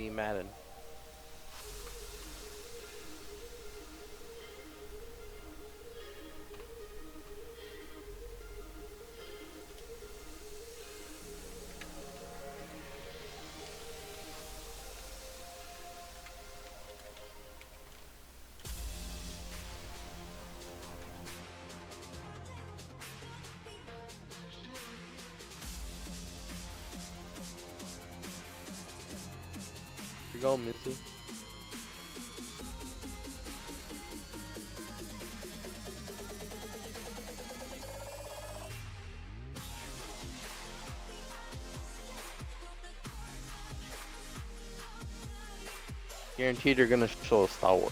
be Madden. Here you go, Missy. Guaranteed they're gonna show Star Wars.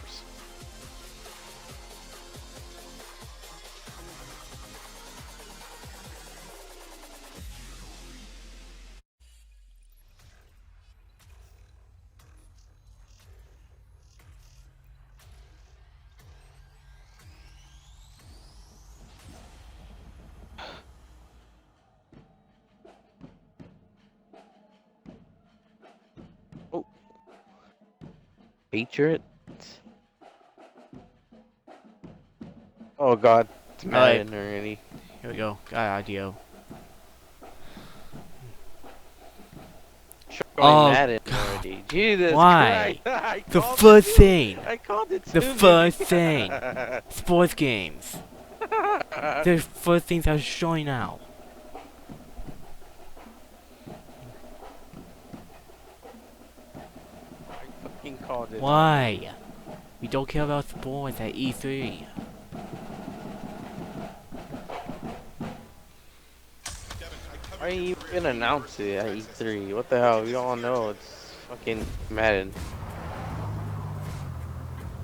Oh, Patriots. Oh God, it's Alright, Madden already. here we go. Got audio. Showing Oh, Madden God. already. Jesus Why? Christ! I The called first it thing. I called it The soon, first Missy. thing. Sports games. The first things are showing now. I fucking called it. Why? We don't care about sports at E3. Why didn't you even announce it at E3? What the hell? We all know it's fucking Madden.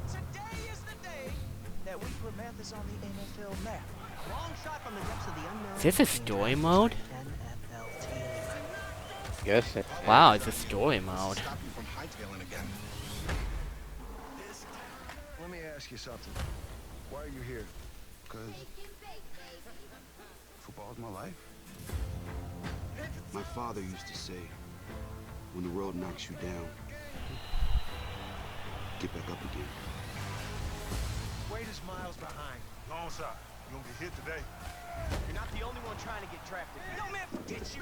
Today is the day that we put Mathis on the NFL map. Long shot from the depths of the unknown. Is this a story mode? NFL team. Guess it. Wow, it's a story mode. Stop you from hightailing again. Let me ask you something. Why are you here? Because football's my life. My father used to say, when the road knocks you down, get back up again. Wade is miles behind. Long shot. You gonna get hit today? You're not the only one trying to get drafted. No, man, forget you.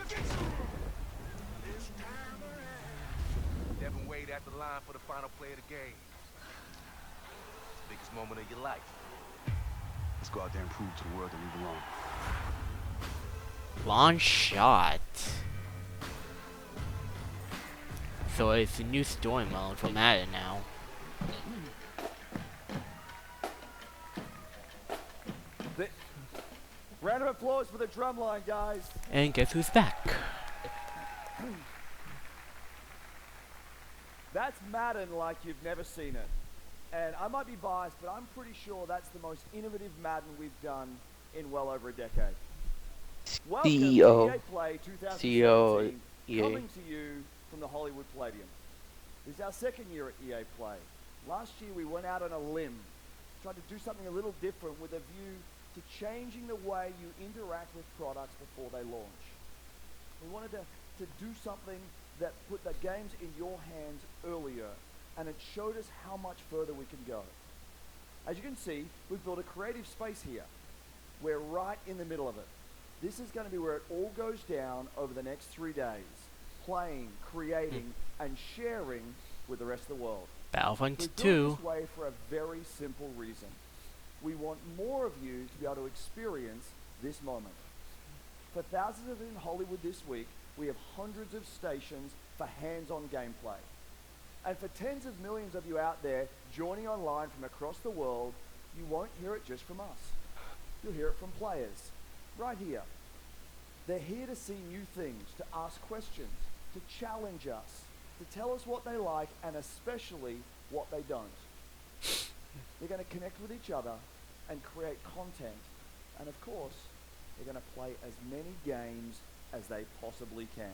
Devin Wade at the line for the final play of the game. It's the biggest moment of your life. Let's go out there and prove to the world that we belong. Long shot. So it's a new story mode for Madden now. Round of applause for the drumline, guys. And guess who's back? That's Madden like you've never seen it. And I might be biased, but I'm pretty sure that's the most innovative Madden we've done in well over a decade. Welcome CEO. to EA Play 2017, CEO, EA. coming to you from the Hollywood Palladium. This is our second year at EA Play. Last year we went out on a limb, tried to do something a little different with a view to changing the way you interact with products before they launch. We wanted to do something that put the games in your hands earlier, and it showed us how much further we can go. As you can see, we've built a creative space here. We're right in the middle of it. This is going to be where it all goes down over the next 3 days, playing, creating, and sharing with the rest of the world. Battlefront We're doing 2. it this way for a very simple reason. We want more of you to be able to experience this moment. For thousands of you in Hollywood this week, we have hundreds of stations for hands-on gameplay. And for tens of millions of you out there joining online from across the world, you won't hear it just from us. You'll hear it from players, right here. They're here to see new things, to ask questions, to challenge us, to tell us what they like, and especially what they don't. They're going to connect with each other and create content. And of course, they're going to play as many games as they possibly can.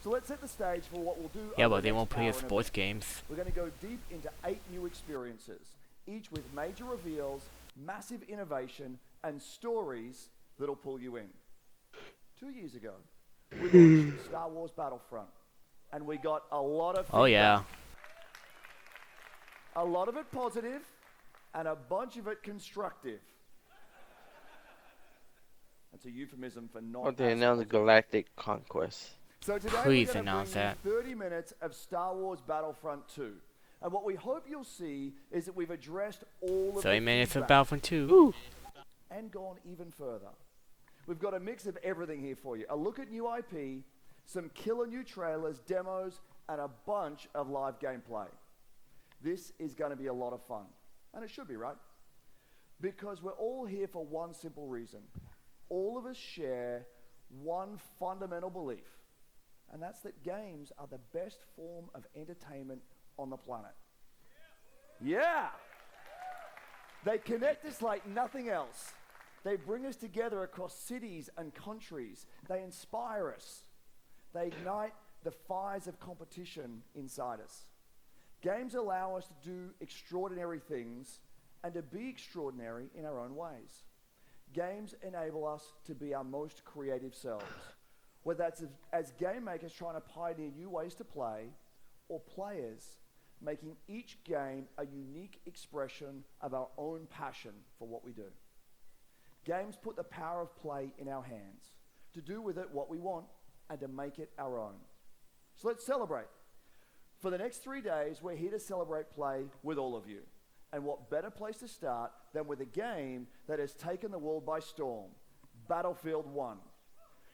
So let's set the stage for what we'll do. Yeah, over but the they next won't play hour us and a sports bit. games. We're going to go deep into 8 new experiences, each with major reveals, massive innovation, and stories that'll pull you in. 2 years ago, we launched Star Wars Battlefront. and we got a lot of Oh yeah. feedback. A lot of it positive, and a bunch of it constructive. That's a euphemism for not. What they announced Galactic Conquest. So today Please we're going to announce bring that. you 30 minutes of Star Wars Battlefront 2. And what we hope you'll see is that we've addressed all of 30 the minutes of feedback Battlefront 2. and gone even further. We've got a mix of everything here for you. A look at new IP, some killer new trailers, demos, and a bunch of live gameplay. This is going to be a lot of fun. And it should be, right? Because we're all here for one simple reason. All of us share one fundamental belief, and that's that games are the best form of entertainment on the planet. Yeah! They connect us like nothing else. They bring us together across cities and countries. They inspire us. They ignite the fires of competition inside us. Games allow us to do extraordinary things and to be extraordinary in our own ways. Games enable us to be our most creative selves, whether that's as game makers trying to pioneer new ways to play, or players making each game a unique expression of our own passion for what we do. Games put the power of play in our hands, to do with it what we want and to make it our own. So let's celebrate. For the next 3 days, we're here to celebrate play with all of you. And what better place to start than with a game that has taken the world by storm, Battlefield 1.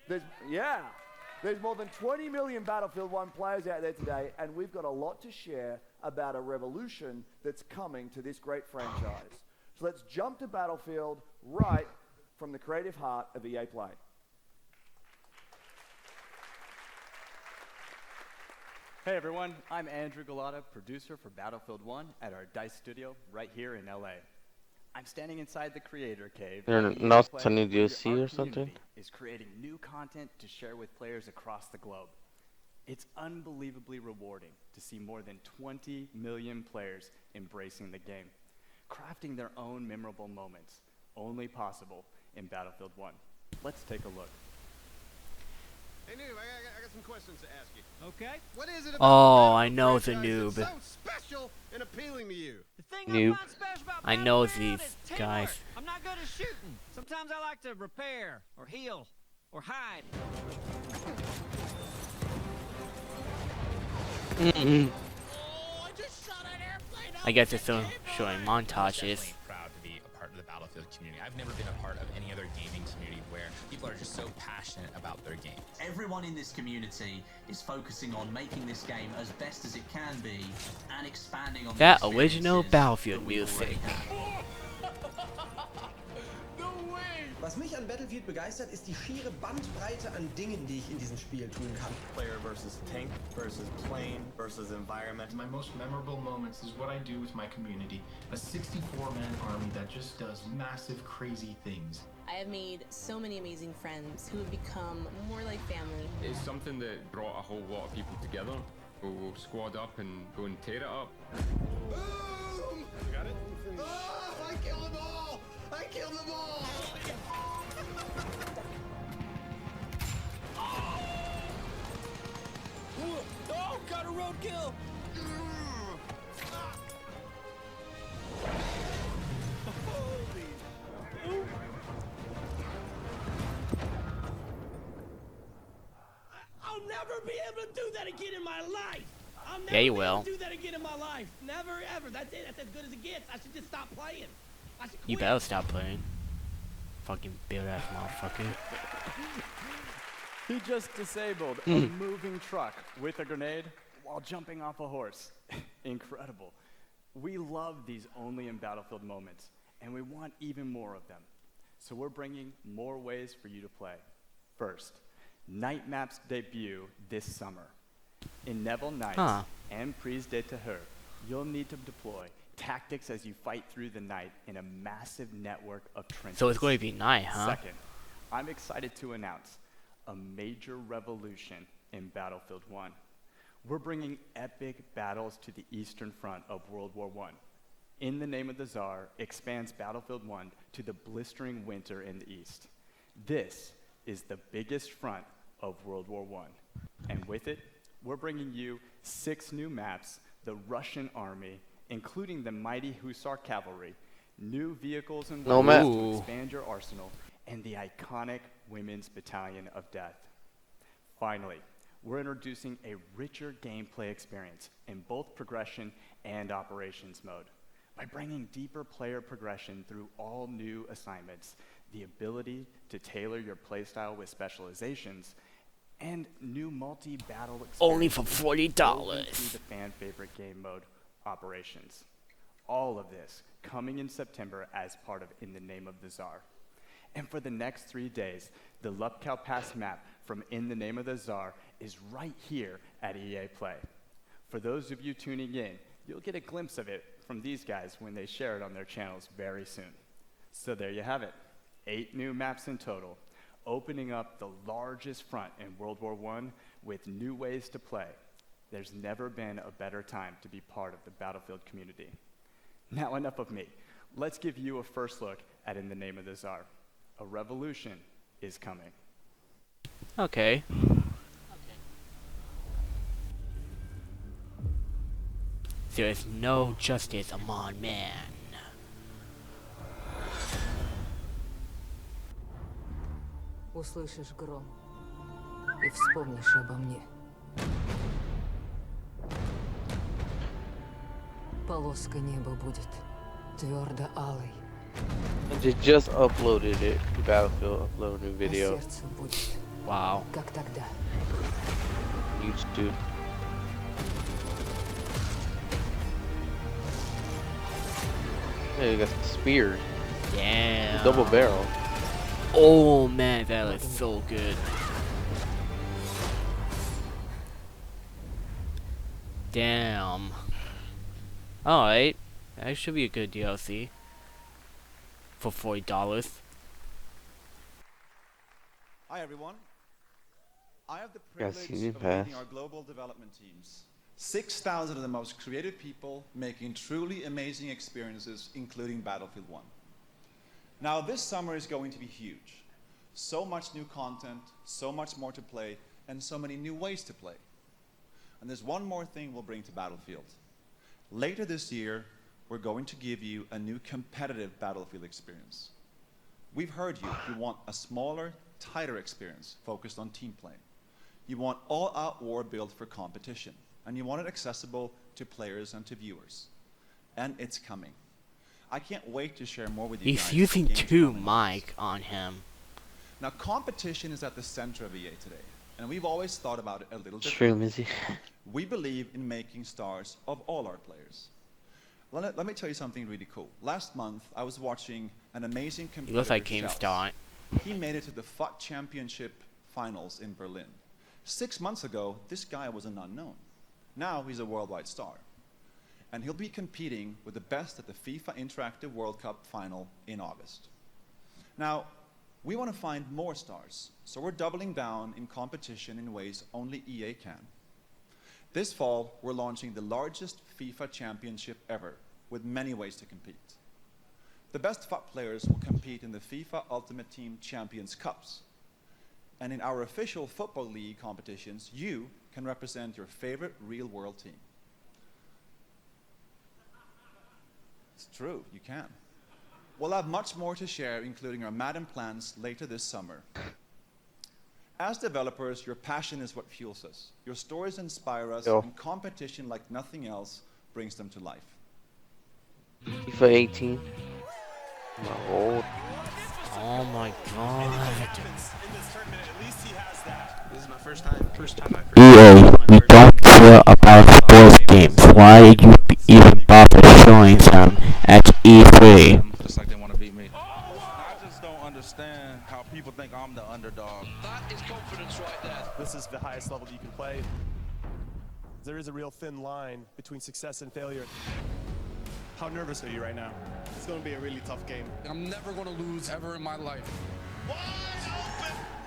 There's more than 20 million Battlefield 1 players out there today, and we've got a lot to share about a revolution that's coming to this great franchise. So let's jump to Battlefield right from the creative heart of EA Play. Hey everyone, I'm Andrew Galata, producer for Battlefield 1 at our DICE studio right here in LA. I'm standing inside the creator cave. They're at EA not Play, sending where our DLC or something? community is creating new content to share with players across the globe. It's unbelievably rewarding to see more than 20 million players embracing the game, crafting their own memorable moments, only possible in Battlefield 1. Let's take a look. Hey, Noob, I got some questions to ask you. Okay. What is it about Oh, the I know the Battlefield franchise noob. that's so special and appealing to you? The thing Noob. I find special about I know Battlefield these is teamwork. guys. I'm not good at shooting. Sometimes I like to repair or heal or hide. I guess it's still showing montages. Definitely proud to be a part of the Battlefield community. I've never been a part of any other gaming community where people are just so passionate about their game. Everyone in this community is focusing on making this game as best as it can be and expanding on That the original experiences Battlefield that we've already music. had. Was mich an Battlefield begeistert, ist die schiere Bandbreite an Dingen, die ich in diesem Spiel tun kann. Player versus tank versus plane versus environment. My most memorable moments is what I do with my community. A 64-man army that just does massive, crazy things. I have made so many amazing friends who have become more like family. It's something that brought a whole lot of people together. We'll squad up and go and tear it up. Boom! You got it? Oh, I killed them all! I killed them all! Oh, got a roadkill! I'll never be able to do that again in my life. I'll never Yeah, you be will. able to do that again in my life. Never ever. That's it. That's as good as it gets. I should just stop playing. I should quit. You better stop playing. Fucking build ass motherfucker. He just disabled a moving truck with a grenade while jumping off a horse. Incredible. We love these only in Battlefield moments, and we want even more of them. So we're bringing more ways for you to play. First, Night Maps debut this summer. In Neville Nights and Prise de Terreur, you'll need to deploy tactics as you fight through the night in a massive network of trenches. So it's going to be night, huh? Second, I'm excited to announce a major revolution in Battlefield 1. We're bringing epic battles to the Eastern Front of World War I. In the Name of the Tsar expands Battlefield 1 to the blistering winter in the East. This is the biggest front of World War I. And with it, we're bringing you 6 new maps, the Russian Army, including the mighty Hussar Cavalry, new vehicles and weapons to expand your arsenal, and the iconic Women's Battalion of Death. Finally, we're introducing a richer gameplay experience in both progression and operations mode by bringing deeper player progression through all new assignments, the ability to tailor your playstyle with specializations, and new multi-battle experiences. Only for $40. Through the fan favorite game mode, Operations. All of this coming in September as part of In the Name of the Tsar. And for the next 3 days, the Lupkow Pass map from In the Name of the Tsar is right here at EA Play. For those of you tuning in, you'll get a glimpse of it from these guys when they share it on their channels very soon. So there you have it, 8 new maps in total, opening up the largest front in World War I with new ways to play. There's never been a better time to be part of the Battlefield community. Now enough of me. Let's give you a first look at In the Name of the Tsar. A revolution is coming. Okay. There is no justice among men. Услышишь гром и вспомнишь обо мне. Полоска неба будет твердо алой. They just uploaded it. Battlefield uploaded a video. Сердце будет. Wow. Как тогда. YouTube. Yeah, you got spears. Damn. Double barrel. Oh man, that looks so good. Damn. Alright. That should be a good DLC. For $40. Hi everyone. I have the Got privilege season of pass. leading our global development teams. 6,000 of the most creative people making truly amazing experiences, including Battlefield 1. Now this summer is going to be huge. So much new content, so much more to play, and so many new ways to play. And there's one more thing we'll bring to Battlefield. Later this year, we're going to give you a new competitive Battlefield experience. We've heard you. You want a smaller, tighter experience focused on team play. You want all-out war built for competition. And you want it accessible to players and to viewers. And it's coming. I can't wait to share more with you guys. He's using 2 mic on him. Now, competition is at the center of EA today. And we've always thought about it a little It's true, differently. Mizzy. We believe in making stars of all our players. Let me tell you something really cool. Last month, I was watching an amazing competitor. He looks like Keemstar. He made it to the FUT Championship finals in Berlin. 6 months ago, this guy was an unknown. Now he's a worldwide star. And he'll be competing with the best at the FIFA Interactive World Cup final in August. Now, we want to find more stars, so we're doubling down in competition in ways only EA can. This fall, we're launching the largest FIFA championship ever, with many ways to compete. The best FUT players will compete in the FIFA Ultimate Team Champions Cups. And in our official Football League competitions, you can represent your favorite real-world team. It's true, you can. We'll have much more to share, including our Madden plans later this summer. As developers, your passion is what fuels us. Your stories inspire us, and competition like nothing else brings them to life. FIFA 18. My old. Oh my god. This is my first time EA, we don't care about sports games. Why did you even bother showing them at E3? Just like they want to beat me. I just don't understand how people think I'm the underdog. That is confidence right there. This is the highest level you can play. There is a real thin line between success and failure. How nervous are you right now? It's going to be a really tough game. I'm never going to lose ever in my life.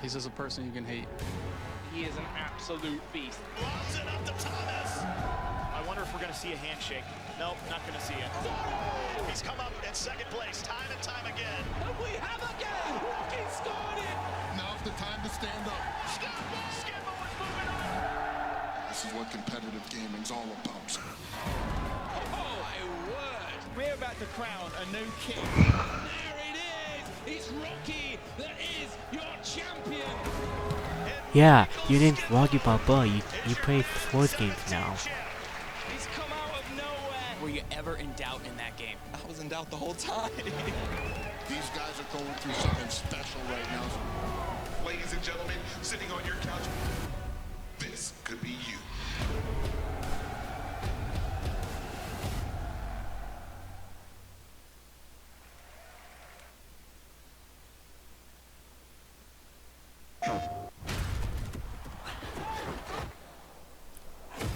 He's just a person you can hate. He is an absolute beast. Loves it up to Thomas. I wonder if we're going to see a handshake. Nope, not going to see it. He's come up in second place time and time again. And we have again. Rookie scored it. Now's the time to stand up. Skipper is moving on. This is what competitive gaming's all about. Oh, my word! We're about to crown a new king. There it is! It's Rocky that is your champion! Yeah, you didn't Rocky Balboa, you play sports games now. He's come out of nowhere! Were you ever in doubt in that game? I was in doubt the whole time. These guys are going through something special right now. Ladies and gentlemen, sitting on your couch, this could be you.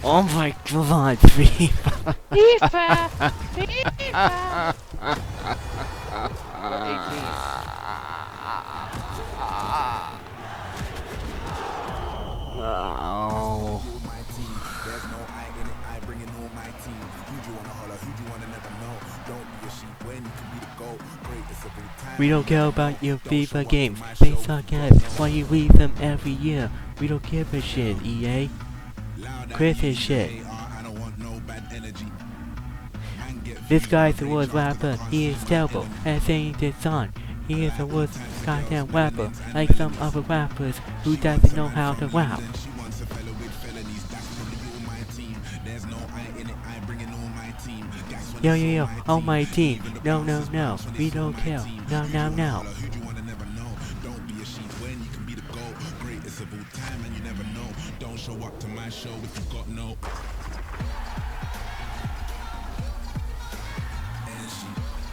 Oh my god, FIFA! FIFA! FIFA! Oh. We don't care about your FIFA games. They suck ass. Why you leave them every year? We don't give a shit, EA. Quit this shit. This guy's the worst rapper. He is terrible at singing this song. He is the worst goddamn rapper, like some other rappers who doesn't know how to rap. Yo, yo, yo, on my team. No, no, no. We don't care. No, no, no. Show up to my show if you got no.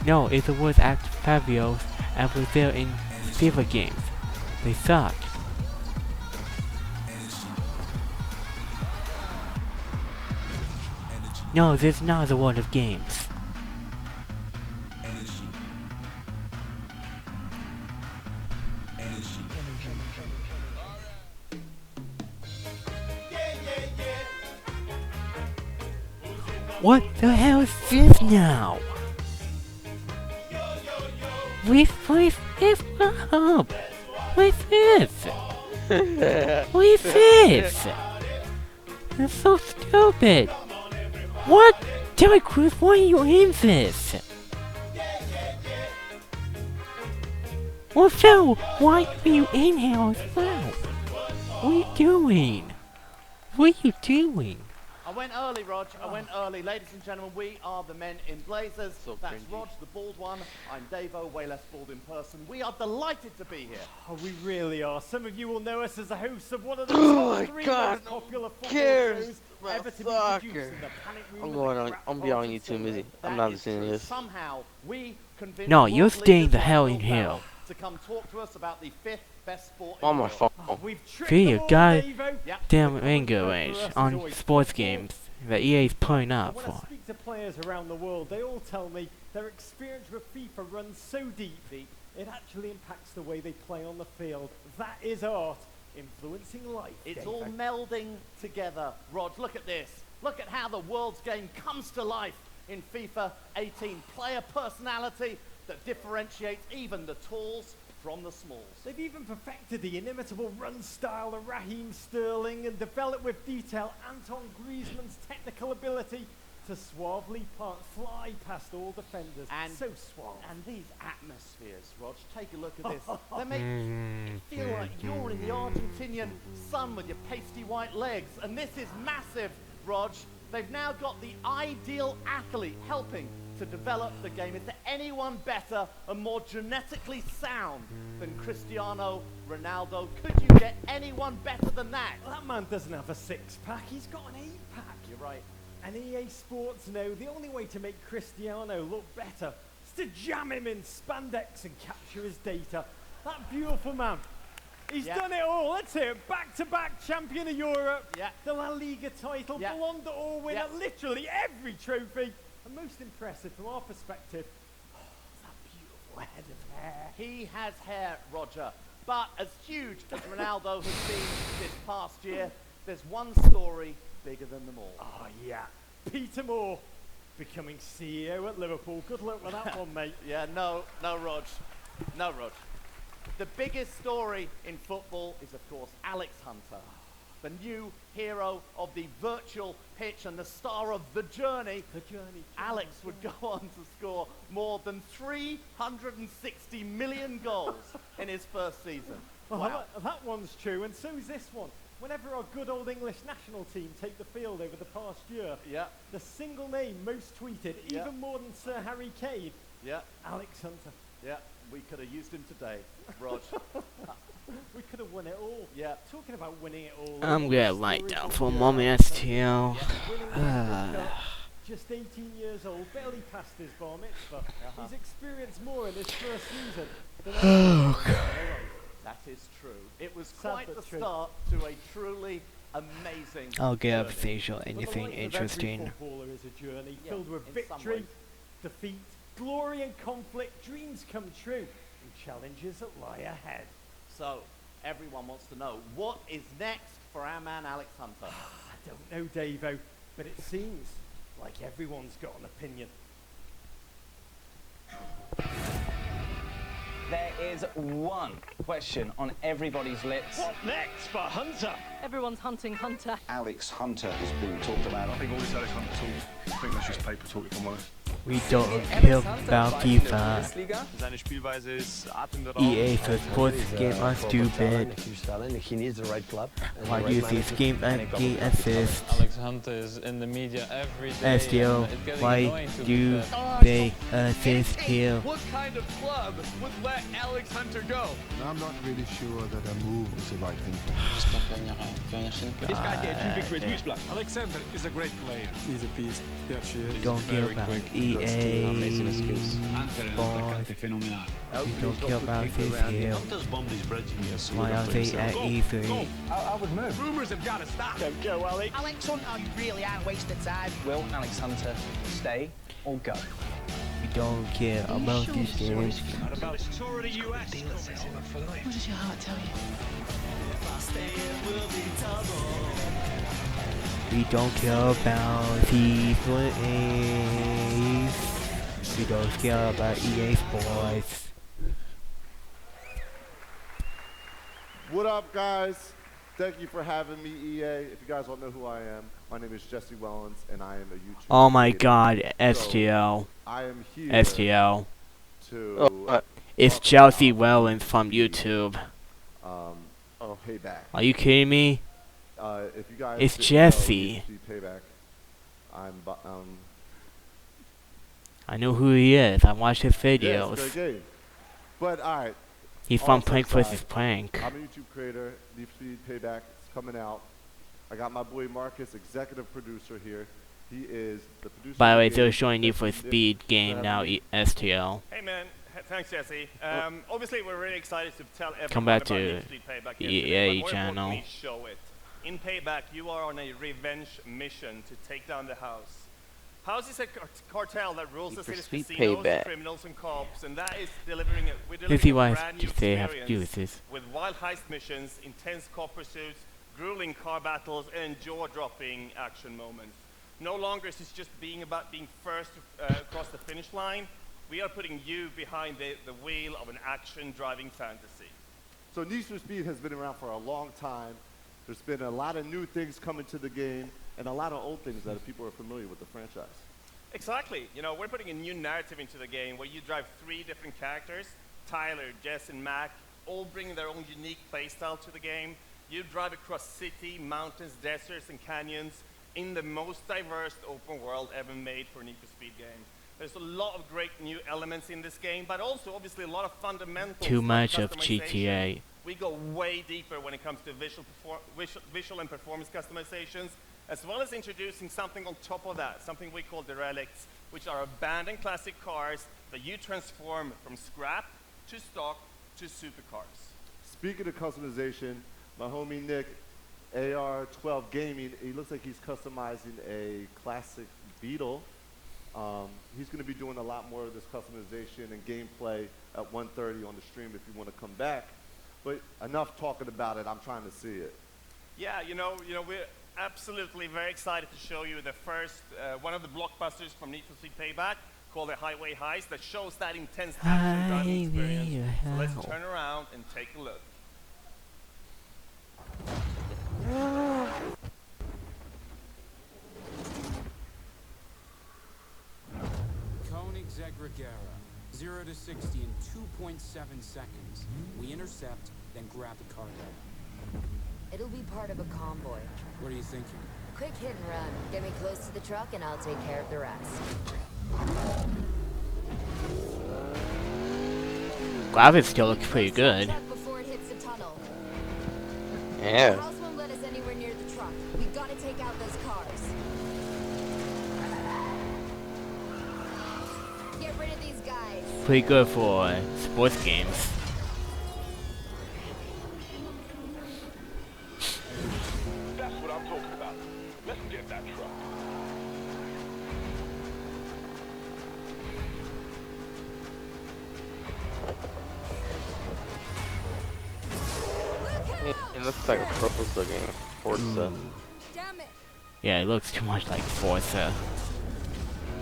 No, it's the worst act Fabios ever there in FIFA games. They suck. No, this is not the world of games. What the hell is this now? What's up? What's this? What's this? That's so stupid. What? Tell me, Chris, why are you in this? Well, so, why are you in here as well? What are you doing? What are you doing? I went early, Rog. I went early. Ladies and gentlemen, we are the men in blazers. So That's cringy. Rog, the bald one. I'm Davo, way less bald in person. We are delighted to be here. Oh, we really are. Some of you will know us as the hosts of one of the Oh top my 3 God, most popular football cares shows about ever to be soccer? produced in the panic room I'm of going the on. crap I'm be on pods YouTube and music. I'm That not is listening to true. this. Somehow, we convinced No, world you're staying leaders the hell like in Will here. Ferrell to come talk to us about the 5th best sport in On the my world. phone. We've tricked See, them you all, got Davo. damn The anger common range thread for us is on always sports football. games that EA's putting up When I for. speak to players around the world, they all tell me their experience with FIFA runs so deep, it actually impacts the way they play on the field. That is art, influencing life. It's Davo. all melding together. Rog, look at this. Look at how the world's game comes to life in FIFA 18. Player personality that differentiates even the talls from the smalls. They've even perfected the inimitable run style of Raheem Sterling and developed with detail Anton Griezmann's technical ability to suavely fly past all defenders. And so suave. And these atmospheres, Rog, take a look at this. They make you feel like you're in the Argentinian sun with your pasty white legs. And this is massive, Rog. They've now got the ideal athlete helping to develop the game. Is there anyone better and more genetically sound than Cristiano Ronaldo? Could you get anyone better than that? That man doesn't have a 6-pack, he's got an 8-pack. You're right. And EA Sports know the only way to make Cristiano look better is to jam him in spandex and capture his data. That beautiful man. He's done it all. Let's hear it. Back-to-back champion of Europe. The La Liga title. Ballon d'Or winner. Literally every trophy. And most impressive from our perspective, that beautiful head of hair. He has hair, Roger. But as huge as Ronaldo has been this past year, there's one story bigger than them all. Oh, yeah. Peter Moore becoming CEO at Liverpool. Good luck with that one, mate. Yeah, no, Rog. No, Rog. The biggest story in football is, of course, Alex Hunter. the new hero of the virtual pitch and the star of The Journey. Alex would go on to score more than 360 million goals in his first season. Well, Wow. that one's true, and so's this one. Whenever our good old English national team take the field over the past year, the single name most tweeted, even more than Sir Harry Kane, Alex Hunter. Yeah, we could have used him today, Rog. We could have won it all. Yeah. Talking about winning it all. I'm gonna lie down for a moment, STL. Just 18 years old, barely passed his bar mitzvah. He's experienced more in his first season than That is true. It was Sad quite but the true. start to a truly amazing I'll give journey. facial anything But the life of every interesting. footballer is a journey filled with in some victory, ways. defeat, glory and conflict, dreams come true, and challenges that lie ahead. So, everyone wants to know, what is next for our man Alex Hunter? I don't know, Davo, but it seems like everyone's got an opinion. There is one question on everybody's lips. What next for Hunter? Everyone's hunting Hunter. Alex Hunter has been talked about. I think all this Alex Hunter talk, I think that's just paper talk, if I'm honest. We don't care about FIFA. Seine Spielweise ist atemberaubend. EA says sports games are stupid. He needs the right club. Why do you see game and game assist? Alex Hunter is in the media every day. STO, and it's getting why annoying to do be fair. they assist here? What kind of club would let Alex Hunter go? I'm not really sure that a move is the right thing. This guy gets too big for his boots black. Alexander is a great player. He's a beast. Yeah, she is. Don't care about EA boys. We don't care about this here. Why are they at E3? I would move. Rumors have got to stop. Don't go, Alex. Alex Hunter, you really are wasting time. Will Alex Hunter stay or go? We don't care about these games. What about this tour of the US? What does your heart tell you? We don't care about these games. We don't care about EA Sports. What up, guys? Thank you for having me, EA. If you guys don't know who I am, my name is Jesse Wellens, and I am a YouTuber. Oh my creator. God, So, STL. I am here STL. to It's Chelsea Wellens from YouTube. Payback. Are you kidding me? If you guys It's didn't Jesse. know, Payback. I know who he is. I watched his Yeah, videos. it's a great game. But alright. He's all from jokes Plank aside, vs. Plank. I'm a YouTube creator. Need for Speed Payback. It's coming out. I got my boy Marcus, executive producer here. He is the producer. By the of way, the they're game. showing Need for Nick Speed for game having now, me. STL. Hey man, thanks Jesse. Obviously we're really excited to tell everyone Come back about to Need for Speed Payback here EA today, but more channel. importantly, show it. In Payback, you are on a revenge mission to take down the House. House is a cartel that rules the Need for city's Speed casinos, Payback. criminals, and cops, and that is delivering a, we're Let's see delivering a what brand new they have to do experience with this. with wild heist missions, intense cop pursuits, grueling car battles, and jaw-dropping action moments. No longer is this just about being first across the finish line. We are putting you behind the wheel of an action-driving fantasy. So Need for Speed has been around for a long time. There's been a lot of new things coming to the game and a lot of old things that people are familiar with the franchise. Exactly. You know, we're putting a new narrative into the game where you drive 3 different characters, Tyler, Jess, and Mac, all bringing their own unique playstyle to the game. You drive across city, mountains, deserts, and canyons in the most diverse open world ever made for a Need for Speed game. There's a lot of great new elements in this game, but also obviously a lot of fundamentals. Too like much of customization. GTA. We go way deeper when it comes to visual and performance customizations, as well as introducing something on top of that, something we call the relics, which are abandoned classic cars that you transform from scrap to stock to supercars. Speaking of customization, my homie Nick, AR12 Gaming, he looks like he's customizing a classic Beetle. He's going to be doing a lot more of this customization and gameplay at 1:30 on the stream if you want to come back. But enough talking about it, I'm trying to see it. Yeah, you know, we're absolutely very excited to show you the first, one of the blockbusters from Need for Speed Payback, called the Highway Heist, that shows that intense action driving experience. So let's turn around and take a look. Koenigsegg Regera, 0 to 60 in 2.7 seconds. We intercept, then grab the cargo. It'll be part of a convoy. What are you thinking? Quick hit and run. Get me close to the truck and I'll take care of the rest. Graphics still looks pretty good. Before it hits the tunnel. Yeah. The house won't let us anywhere near the truck. We gotta take out those cars. Get rid of these guys. Pretty good for sports games. That's what I'm talking about. Let's get that truck. It looks like a Purpose looking Forza. Damn it. Yeah, it looks too much like Forza.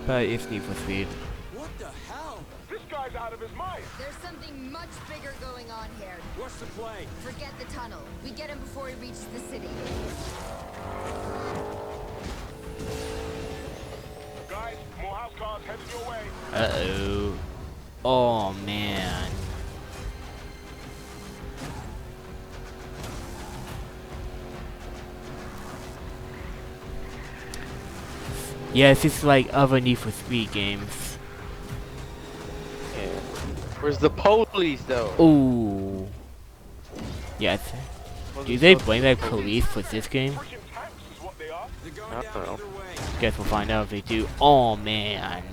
But it's Need for Speed. What the hell? This guy's out of his mind. There's something much bigger going on here. What's the play? Forget the tunnel. We get him before he reaches the city. Guys, more house cars heading your way. Uh-oh. Oh, man. Yes, it's like other Need for Speed games. Yeah. Where's the police though? Ooh. Yes. Do they blame the police for this game? I don't know. Guess we'll find out if they do. Oh man.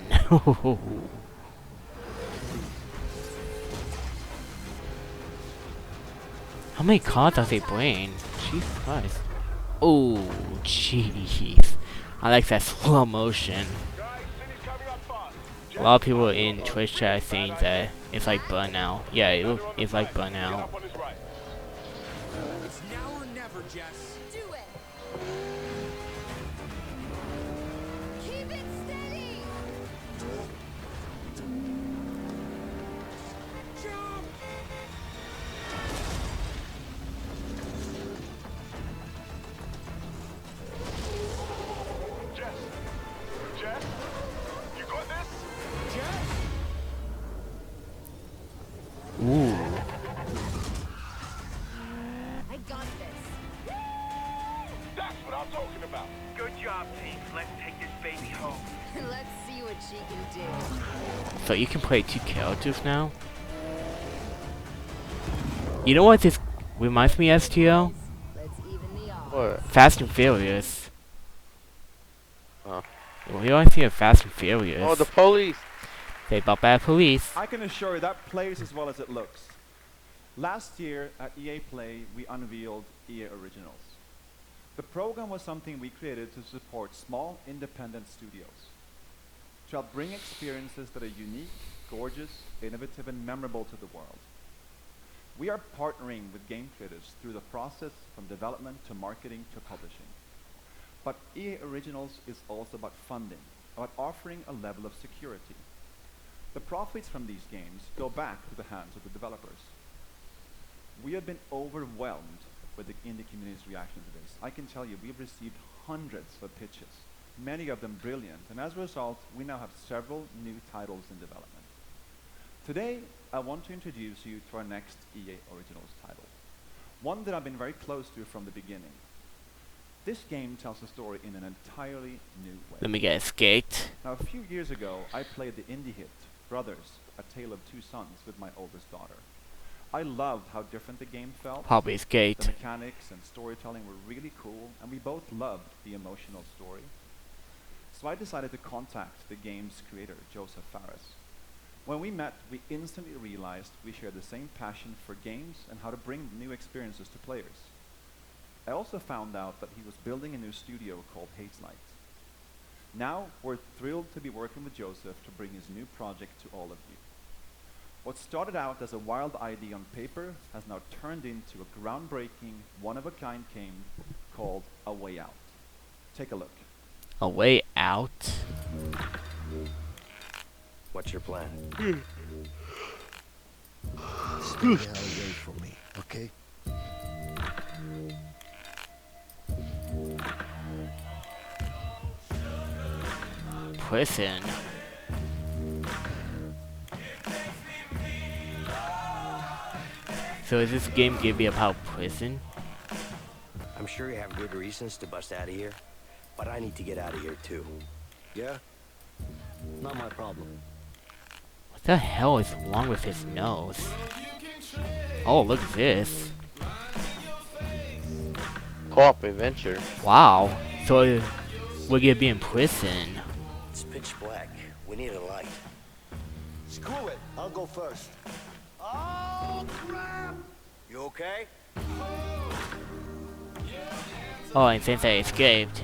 How many cars does they bring? Jesus Christ. Oh, jeez. I like that slow motion. A lot of people in Twitch chat saying that it's like Burnout. Yeah, it's like Burnout. It's now or never, Jess. Do it. Keep it steady. Jump! Jess, you got this? Jess! Ooh. I got this. That's what I'm talking about. Good job, team. Let's take this baby home. Let's see what she can do. So you can play 2 characters now? You know what this reminds me of, STO? Let's even the odds. What? Fast and Furious. Oh. We always see a Fast and Furious. Oh, the police! Say about bad police. I can assure you that plays as well as it looks. Last year at EA Play, we unveiled EA Originals. The program was something we created to support small, independent studios, to help bring experiences that are unique, gorgeous, innovative, and memorable to the world. We are partnering with game creators through the process from development to marketing to publishing. But EA Originals is also about funding, about offering a level of security. The profits from these games go back to the hands of the developers. We have been overwhelmed with the indie community's reaction to this. I can tell you, we've received hundreds of pitches, many of them brilliant, and as a result, we now have several new titles in development. Today, I want to introduce you to our next EA Originals title, one that I've been very close to from the beginning. This game tells a story in an entirely new way. Let me get a skate. Now, a few years ago, I played the indie hit, Brothers, A Tale of Two Sons, with my oldest daughter. I loved how different the game felt. Probably skate. The mechanics and storytelling were really cool, and we both loved the emotional story. So I decided to contact the game's creator, Joseph Fares. When we met, we instantly realized we shared the same passion for games and how to bring new experiences to players. I also found out that he was building a new studio called Hazelight. Now, we're thrilled to be working with Joseph to bring his new project to all of you. What started out as a wild idea on paper has now turned into a groundbreaking, one-of-a-kind game called A Way Out. Take a look. A Way Out? What's your plan? Stay away from me, okay? prison. So is this game gonna be about prison? I'm sure you have good reasons to bust out of here, but I need to get out of here too. Yeah? Not my problem. What the hell is wrong with his nose? Oh, look at this. Co-op adventure. Wow. So we're gonna be in prison. It's pitch black. We need a light. Screw it. I'll go first. Oh, crap! You okay? Oh, and since I escaped.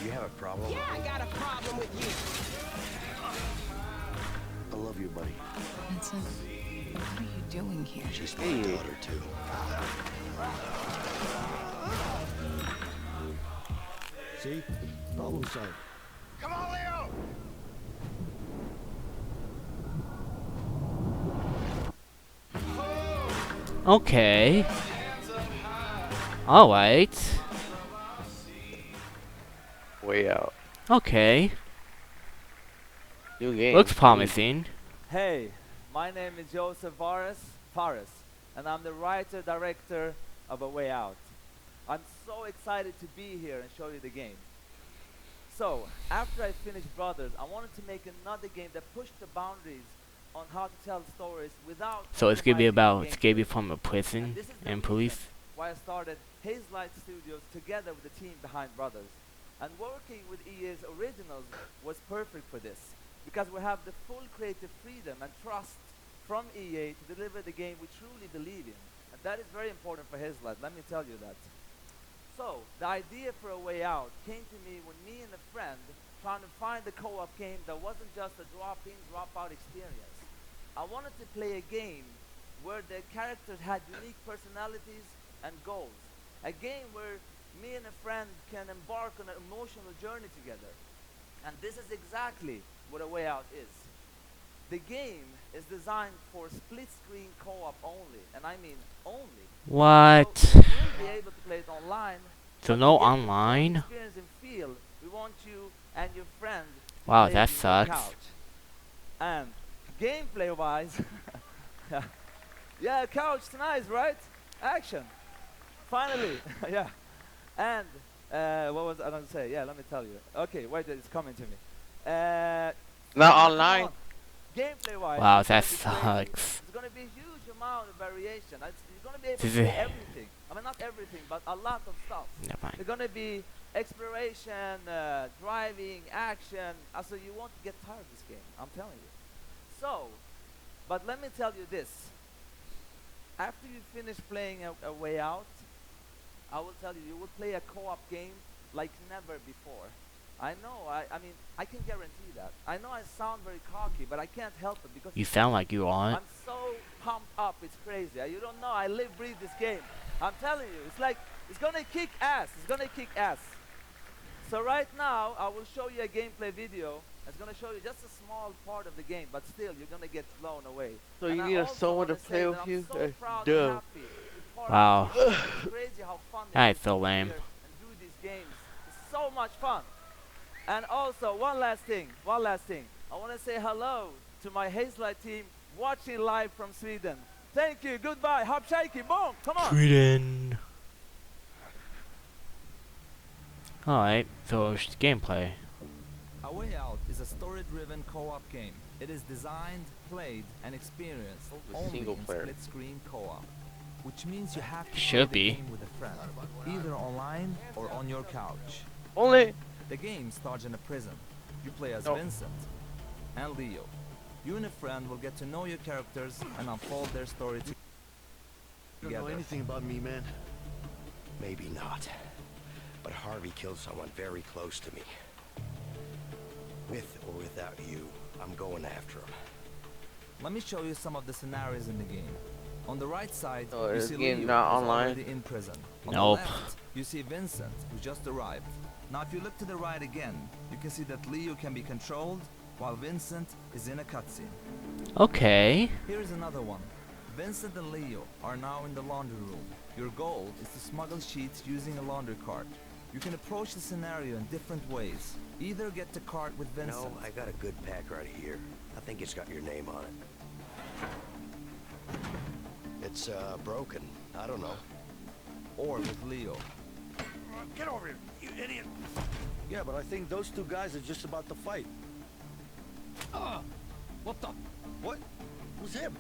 You have a problem? Yeah, I got a problem with you. I love you, buddy. Vincent, what are you doing here? She's my daughter, too. See? Problem solved. Come on, Leo! Okay. Alright. Way out. Okay. New game. Looks promising. Hey, my name is Joseph Fares, and I'm the writer-director of A Way Out. I'm so excited to be here and show you the game. So, after I finished Brothers, I wanted to make another game that pushed the boundaries on how to tell stories without... So it's gonna be compromising about the escaping gameplay. from a prison This is the and reason police. why I started Haze Light Studios together with the team behind Brothers. And working with EA's originals was perfect for this, because we have the full creative freedom and trust from EA to deliver the game we truly believe in. And that is very important for Haze Light, let me tell you that. So, the idea for A Way Out came to me when me and a friend trying to find a co-op game that wasn't just a drop-in, drop-out experience. I wanted to play a game where the characters had unique personalities and goals. A game where me and a friend can embark on an emotional journey together. And this is exactly what A Way Out is. The game is designed for split-screen co-op only, and I mean only. What? So you will be able to play it online. So but no to get the online? experience and feel, we want you and your friend to Wow, play that it on your sucks. couch. And gameplay-wise, yeah, couch, nice, right? Action. Finally, yeah. And what was I going to say? Yeah, let me tell you. Okay, wait, it's coming to me. Not come online. on. Gameplay-wise, Wow, it's that gonna be crazy. sucks. There's going to be a huge amount of variation. You're going to be able This to is- do everything. I mean, not everything, but a lot of stuff. Never mind. There's going to be exploration, driving, action. So you won't get tired of this game, I'm telling you. So, but let me tell you this. After you finish playing A Way Out, I will tell you, you will play a co-op game like never before. I know, I mean, I can guarantee that. I know I sound very cocky, but I can't help it because You sound like you aren't. I'm so pumped up, it's crazy. You don't know, I live, breathe this game. I'm telling you, it's like, it's gonna kick ass. It's gonna kick ass. So right now, I will show you a gameplay video. It's gonna show you just a small part of the game, but still, you're gonna get blown away. So And you I need also someone to wanna say play that with I'm you? so proud and Duh. happy to be part Wow. of this game. It's crazy how fun it That is is so to lame. be here and do these games. It's so much fun. And also, one last thing. I want to say hello to my Hazelight team watching live from Sweden. Thank you. Goodbye. Hop shaky. Boom. Come on. Sweden. Alright, so gameplay. A Way Out is a story-driven co-op game. It is designed, played, and experienced only single in player. split-screen co-op, which means you have to Should play the be. game with a friend, either online or on your couch. Only. The game starts in a prison. You play as No. Vincent and Leo. You and a friend will get to know your characters and unfold their story You don't know together. anything about me, man. Maybe not. But Harvey killed someone very close to me. With or without you, I'm going after him. Let me show you some of the scenarios in the game. On the right side, Oh, you this see game Leo, not who's online? already in prison. On Nope. the left, you see Vincent, who just arrived. Now, if you look to the right again, you can see that Leo can be controlled, while Vincent is in a cutscene. Okay. Here is another one. Vincent and Leo are now in the laundry room. Your goal is to smuggle sheets using a laundry cart. You can approach the scenario in different ways. Either get to cart with Vincent. No, I got a good pack right here. I think it's got your name on it. It's, broken. I don't know. Or with Leo. Get over here, you idiot! Yeah, but I think those two guys are just about to fight. What the? What? Who's him?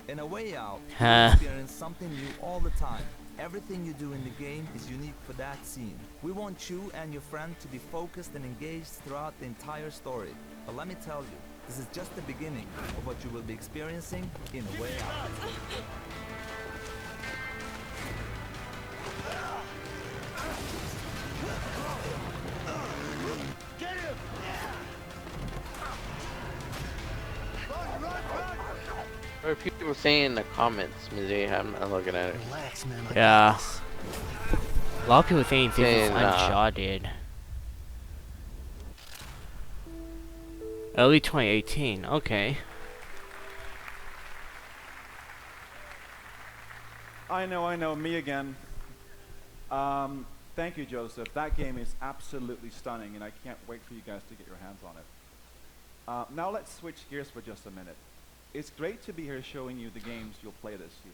In A Way Out, you Huh. experience something new all the time. Everything you do in the game is unique for that scene. We want you and your friend to be focused and engaged throughout the entire story. But let me tell you, this is just the beginning of what you will be experiencing in A Way Out. Get him! What are people saying in the comments, Mizzy? I'm not looking at it. Relax, man. Yeah. A lot of people saying this is Saying, Uncharted. Early 2018. Okay. I know, me again. Thank you, Joseph. That game is absolutely stunning, and I can't wait for you guys to get your hands on it. Now let's switch gears for just a minute. It's great to be here showing you the games you'll play this year.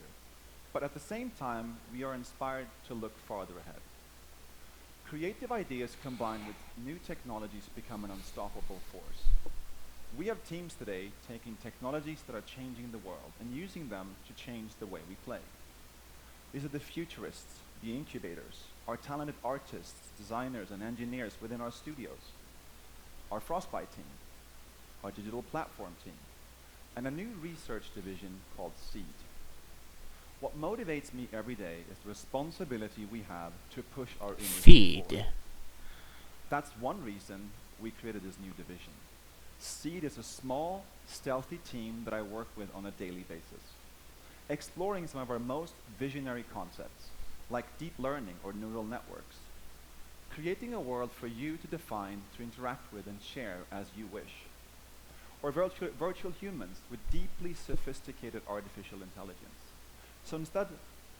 But at the same time, we are inspired to look farther ahead. Creative ideas combined with new technologies become an unstoppable force. We have teams today taking technologies that are changing the world and using them to change the way we play. These are the futurists, the incubators, our talented artists, designers, and engineers within our studios, our Frostbite team, our digital platform team, and a new research division called SEED. What motivates me every day is the responsibility we have to push our industry forward. Feed. That's one reason we created this new division. SEED is a small, stealthy team that I work with on a daily basis, exploring some of our most visionary concepts, like deep learning or neural networks, creating a world for you to define, to interact with, and share as you wish, or virtual humans with deeply sophisticated artificial intelligence. So instead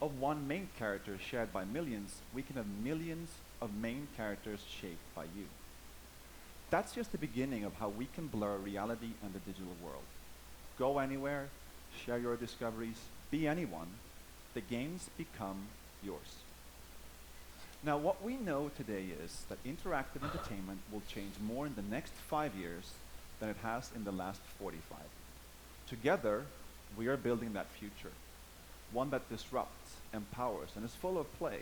of one main character shared by millions, we can have millions of main characters shaped by you. That's just the beginning of how we can blur reality and the digital world. Go anywhere, share your discoveries, be anyone. The games become yours. Now, what we know today is that interactive entertainment will change more in the next 5 years than it has in the last 45. Together, we are building that future, one that disrupts, empowers, and is full of play.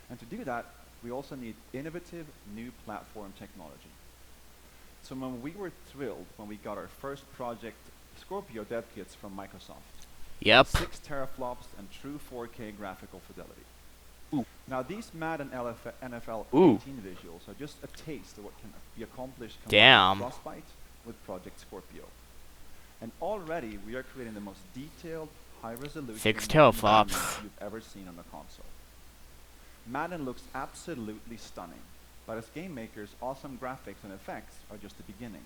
And to do that, we also need innovative new platform technology. So when we were thrilled when we got our first project Scorpio dev kits from Microsoft. Yep. 6 teraflops and true 4K graphical fidelity. Ooh. Now these Madden NFL Ooh. 18 visuals are just a taste of what can be accomplished Damn. combining Frostbite with Project Scorpio. And already we are creating the most detailed, high-resolution 6 teraflops environment you've ever seen on a console. Madden looks absolutely stunning, but as game makers, awesome graphics and effects are just the beginning.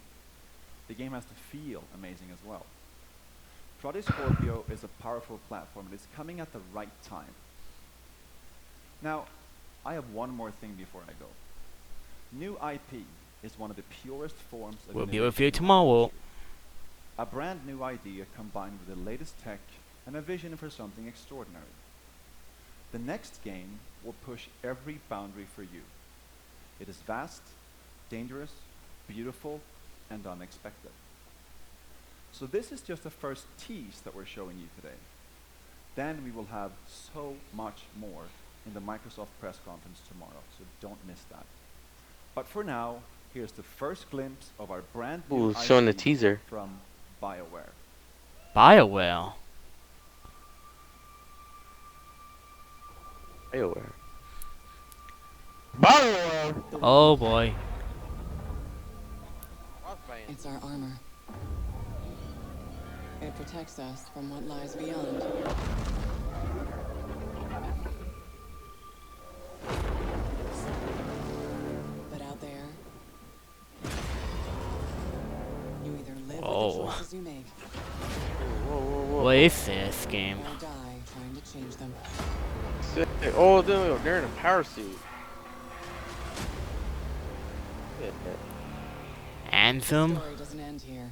The game has to feel amazing as well. Project Scorpio is a powerful platform and it's coming at the right time. Now, I have one more thing before I go. New IP is one of the purest forms of We'll be innovation with you in tomorrow. history. A brand new idea combined with the latest tech and a vision for something extraordinary. The next game will push every boundary for you. It is vast, dangerous, beautiful, and unexpected. So this is just the first tease that we're showing you today. Then we will have so much more in the Microsoft press conference tomorrow, so don't miss that. But for now, here's the first glimpse of our brand new Ooh, showing the IP teaser. from BioWare. BioWare. BioWare. BioWare. Oh boy. It's our armor. It protects us from what lies beyond. But out there, you either live with the choices you make, What is this game? or die trying to change them. Sick. Oh, they're in a power suit. Yeah. Anthem. Story doesn't end here.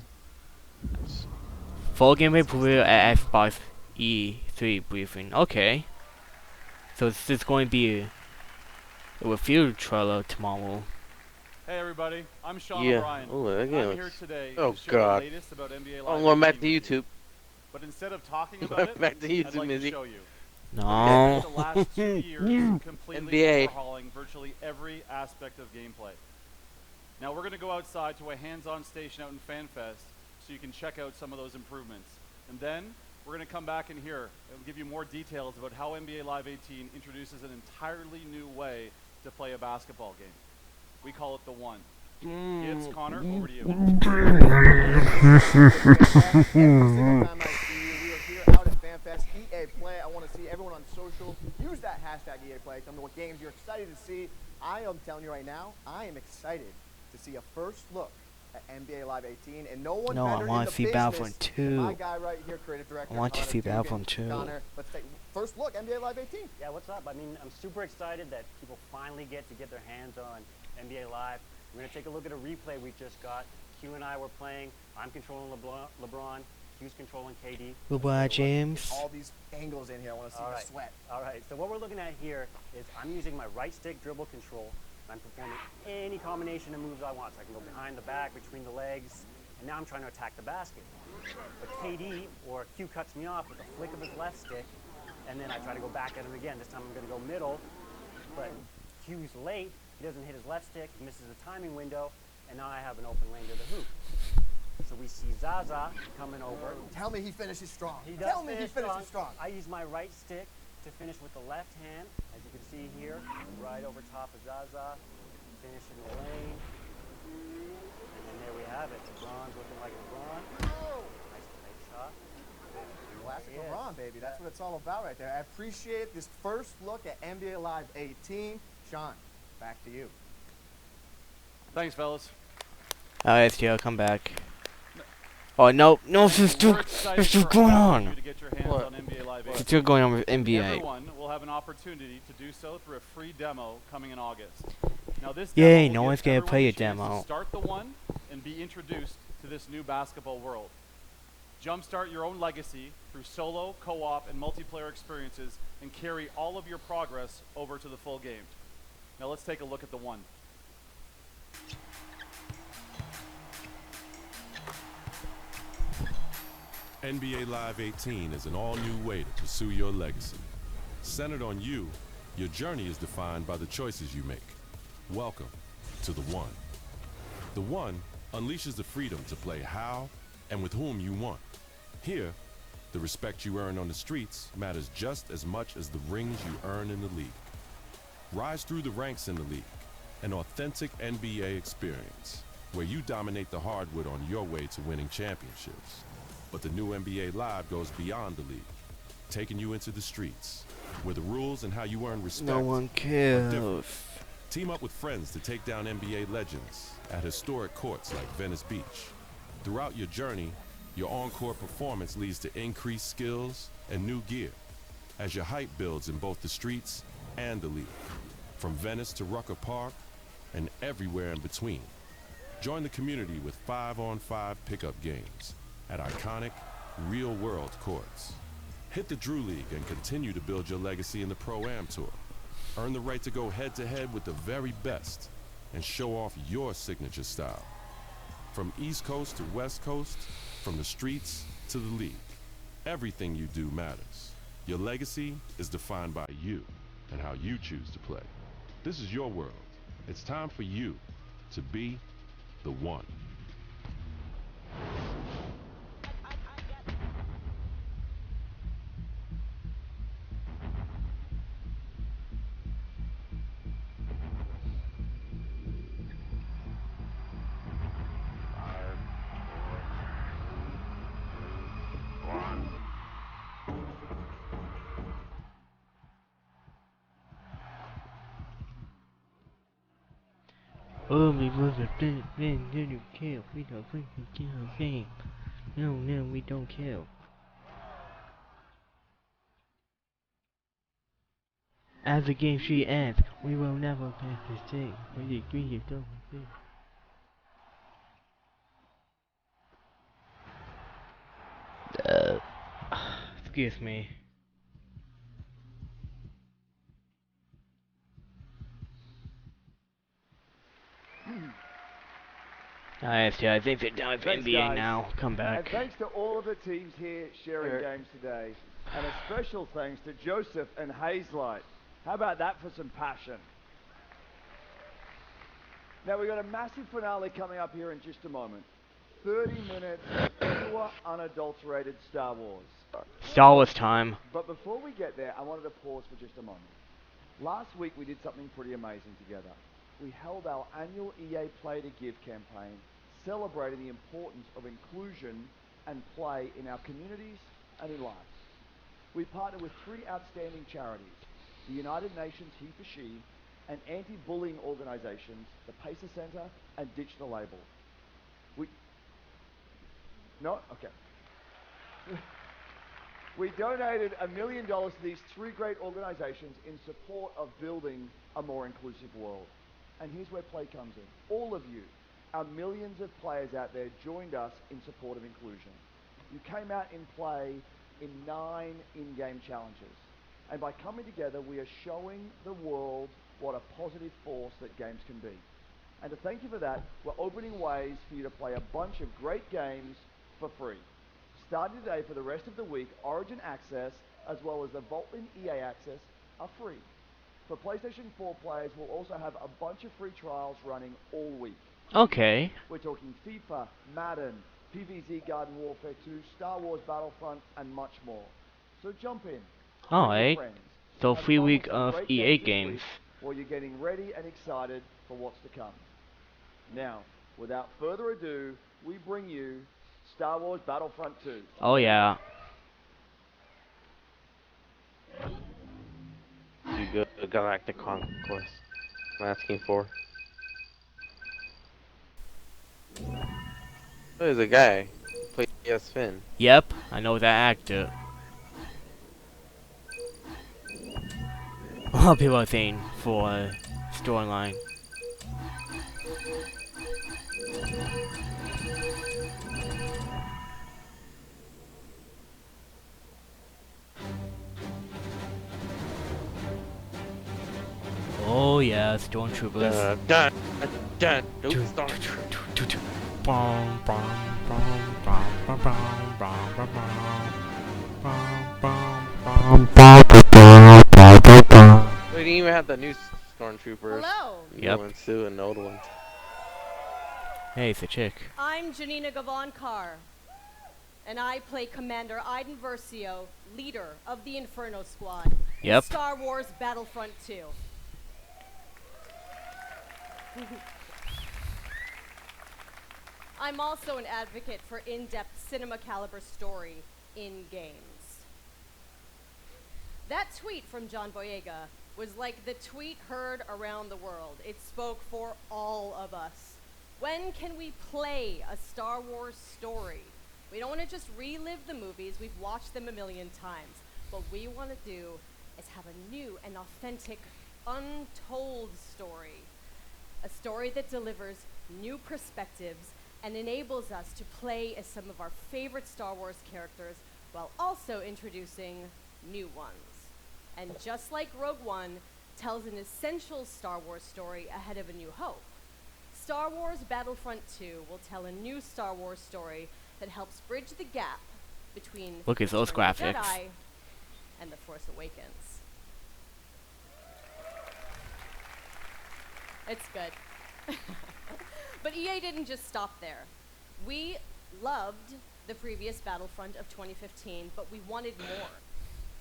Full gameplay preview at Xbox E3 briefing. Okay. So this is going to be a review trailer tomorrow. Hey everybody, I'm Sean Yeah. O'Brien. Oh, that I'm game here looks. today Oh to share God. the latest about NBA I'm Live going back 18 to with you. YouTube. But instead of talking about it, Back to YouTube, I'd like to Izzy. show you. No. The last 2 years completely NBA. overhauling virtually every aspect of gameplay. Now we're going to go outside to a hands-on station out in FanFest so you can check out some of those improvements. And then we're going to come back in here and give you more details about how NBA Live 18 introduces an entirely new way to play a basketball game. We call it the One. Gibbs, Connor, over to you. Out at FanFest, EA Play. I want to see everyone on social use that hashtag EA Play. Tell me what games you're excited to see. I am telling you right now, I am excited to see a first look at NBA Live 18, and no one No, I better want in to the see business Battlefront than 2. my guy right here, creative director. I want to Connor see Dugan. Battlefront 2. Connor, let's take first look NBA Live 18. Yeah, what's up? I mean, I'm super excited that people finally get their hands on NBA Live. We're going to take a look at a replay we just got. Q and I were playing. I'm controlling LeBron. Q's controlling KD. LeBron James. All these angles in here. I want to see the sweat. All right. So what we're looking at here is I'm using my right stick dribble control. I'm performing any combination of moves I want. So I can go behind the back, between the legs, and now I'm trying to attack the basket. But KD or Q cuts me off with a flick of his left stick, and then I try to go back at him again. This time I'm going to go middle, but Q's late. He doesn't hit his left stick. He misses the timing window, and now I have an open lane to the hoop. So we see Zaza coming over. Tell me he finishes strong. He does Tell me he finishes strong. I use my right stick to finish with the left hand, as you can see here, right over top of Zaza, finish in the lane. And then there we have it. LeBron's looking like LeBron. Nice shot. Classic LeBron, baby. That's what it's all about right there. I appreciate this first look at NBA Live 18. Sean, back to you. Thanks, fellas. Alright, Joe, come back. Oh no, this is still going on. It's still going on with NBA. Everyone will have an opportunity to do so through a free demo coming in August. Now this Yay, demo no will one's give gonna play a everyone chance demo. to start the One and be introduced to this new basketball world. Jumpstart your own legacy through solo, co-op, and multiplayer experiences and carry all of your progress over to the full game. Now let's take a look at the One. NBA Live 18 is an all-new way to pursue your legacy. Centered on you, your journey is defined by the choices you make. Welcome to the One. The One unleashes the freedom to play how and with whom you want. Here, the respect you earn on the streets matters just as much as the rings you earn in the league. Rise through the ranks in the league, an authentic NBA experience where you dominate the hardwood on your way to winning championships. But the new NBA Live goes beyond the league, taking you into the streets, where the rules and how you earn respect No one are cares. different. Team up with friends to take down NBA legends at historic courts like Venice Beach. Throughout your journey, your on-court performance leads to increased skills and new gear, as your hype builds in both the streets and the league, from Venice to Rucker Park and everywhere in between. Join the community with 5-on-5 pickup games at iconic, real-world courts. Hit the Drew League and continue to build your legacy in the Pro-Am Tour. Earn the right to go head-to-head with the very best and show off your signature style. From East Coast to West Coast, from the streets to the league, everything you do matters. Your legacy is defined by you and how you choose to play. This is your world. It's time for you to be the One. Oh, we must have been didn't kill. We don't think we kill game. No, we don't kill. As the game sheet ends, we will never pass this thing. Excuse me. I think they're done with Thanks, NBA guys. now. Come And back. thanks to all of the teams here sharing games today. And a special thanks to Joseph and Hazelight. How about that for some passion? Now, we've got a massive finale coming up here in just a moment. 30 minutes of pure, unadulterated Star Wars. Star Wars time. But before we get there, I wanted to pause for just a moment. Last week, we did something pretty amazing together. We held our annual EA Play to Give campaign, celebrating the importance of inclusion and play in our communities and in lives. We partnered with 3 outstanding charities, the United Nations He for She, and anti-bullying organizations, the Pacer Center and Ditch the Label. We donated $1 million to these 3 great organizations in support of building a more inclusive world. And here's where play comes in. All of you, our millions of players out there, joined us in support of inclusion. You came out in play in 9 in-game challenges. And by coming together, we are showing the world what a positive force that games can be. And to thank you for that, we're opening ways for you to play a bunch of great games for free. Starting today for the rest of the week, Origin Access, as well as the Vault-In EA Access, are free. For PlayStation 4 players, we'll also have a bunch of free trials running all week. Okay. We're talking FIFA, Madden, PvZ Garden Warfare 2, Star Wars Battlefront, and much more. So jump in. Alright. So free week of EA games. While you're getting ready and excited for what's to come. Now, without further ado, we bring you Star Wars Battlefront 2. Oh yeah. You good Galactic Conquest. I'm asking for. There's a guy who plays as Finn. Yep, I know that actor. A lot of people are saying for storyline. Oh yeah, stormtroopers. We didn't even have the new stormtroopers. Hello. New ones too, and the old ones. Hey, it's a chick. I'm Janina Gavankar, and I play Commander Iden Versio, leader of the Inferno Squad. Yep. In Star Wars Battlefront 2. I'm also an advocate for in-depth cinema caliber story in games. That tweet from John Boyega was like the tweet heard around the world. It spoke for all of us. When can we play a Star Wars story? We don't want to just relive the movies. We've watched them a million times. What we want to do is have a new and authentic, untold story. A story that delivers new perspectives and enables us to play as some of our favorite Star Wars characters while also introducing new ones. And just like Rogue One tells an essential Star Wars story ahead of A New Hope, Star Wars Battlefront 2 will tell a new Star Wars story that helps bridge the gap between Look at those Return of the graphics. Jedi and The Force Awakens. It's good. But EA didn't just stop there. We loved the previous Battlefront of 2015, but we wanted more.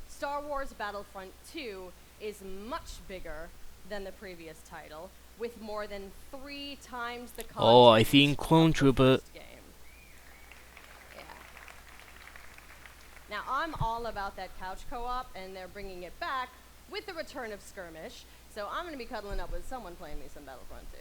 Star Wars Battlefront 2 is much bigger than the previous title, with more than 3 times the content. Oh, I seen Clone Trooper. Game. Yeah. Now, I'm all about that couch co-op, and they're bringing it back with the return of Skirmish, so I'm going to be cuddling up with someone playing me some Battlefront 2.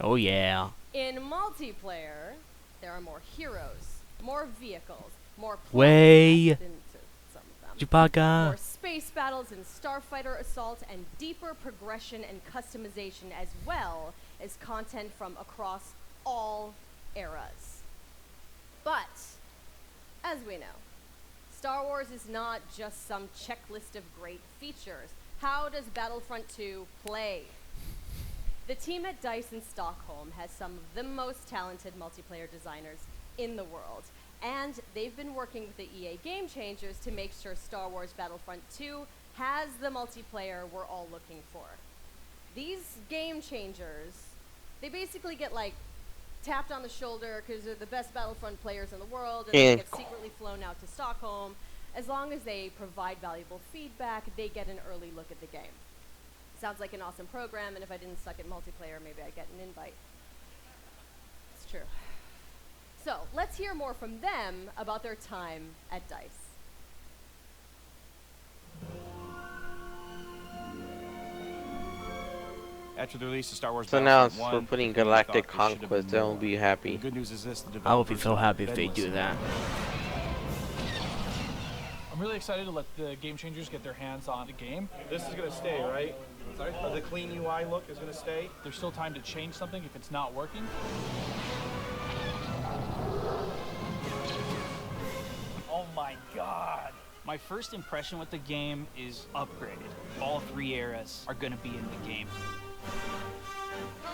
Oh yeah. In multiplayer, there are more heroes, more vehicles, more Way. into some of them. Chewbacca. More space battles and starfighter assault, and deeper progression and customization, as well as content from across all eras. But, as we know, Star Wars is not just some checklist of great features. How does Battlefront 2 play? The team at DICE in Stockholm has some of the most talented multiplayer designers in the world, and they've been working with the EA Game Changers to make sure Star Wars Battlefront 2 has the multiplayer we're all looking for. These Game Changers, they basically get like tapped on the shoulder because they're the best Battlefront players in the world, and they get secretly flown out to Stockholm. As long as they provide valuable feedback, they get an early look at the game. Sounds like an awesome program, and if I didn't suck at multiplayer, maybe I'd get an invite. It's true. So, let's hear more from them about their time at DICE. After the release of Star Wars So now Battlefront 1, we're putting the community Galactic thought there should have Conquest. been They'll more. be happy. The good news is this: the I would be developers so happy if have they been do listening. that. I'm really excited to let the Game Changers get their hands on the game. This is going to stay, right? Sorry? The clean UI look is going to stay? There's still time to change something if it's not working. Oh my god. My first impression with the game is upgraded. All 3 eras are going to be in the game.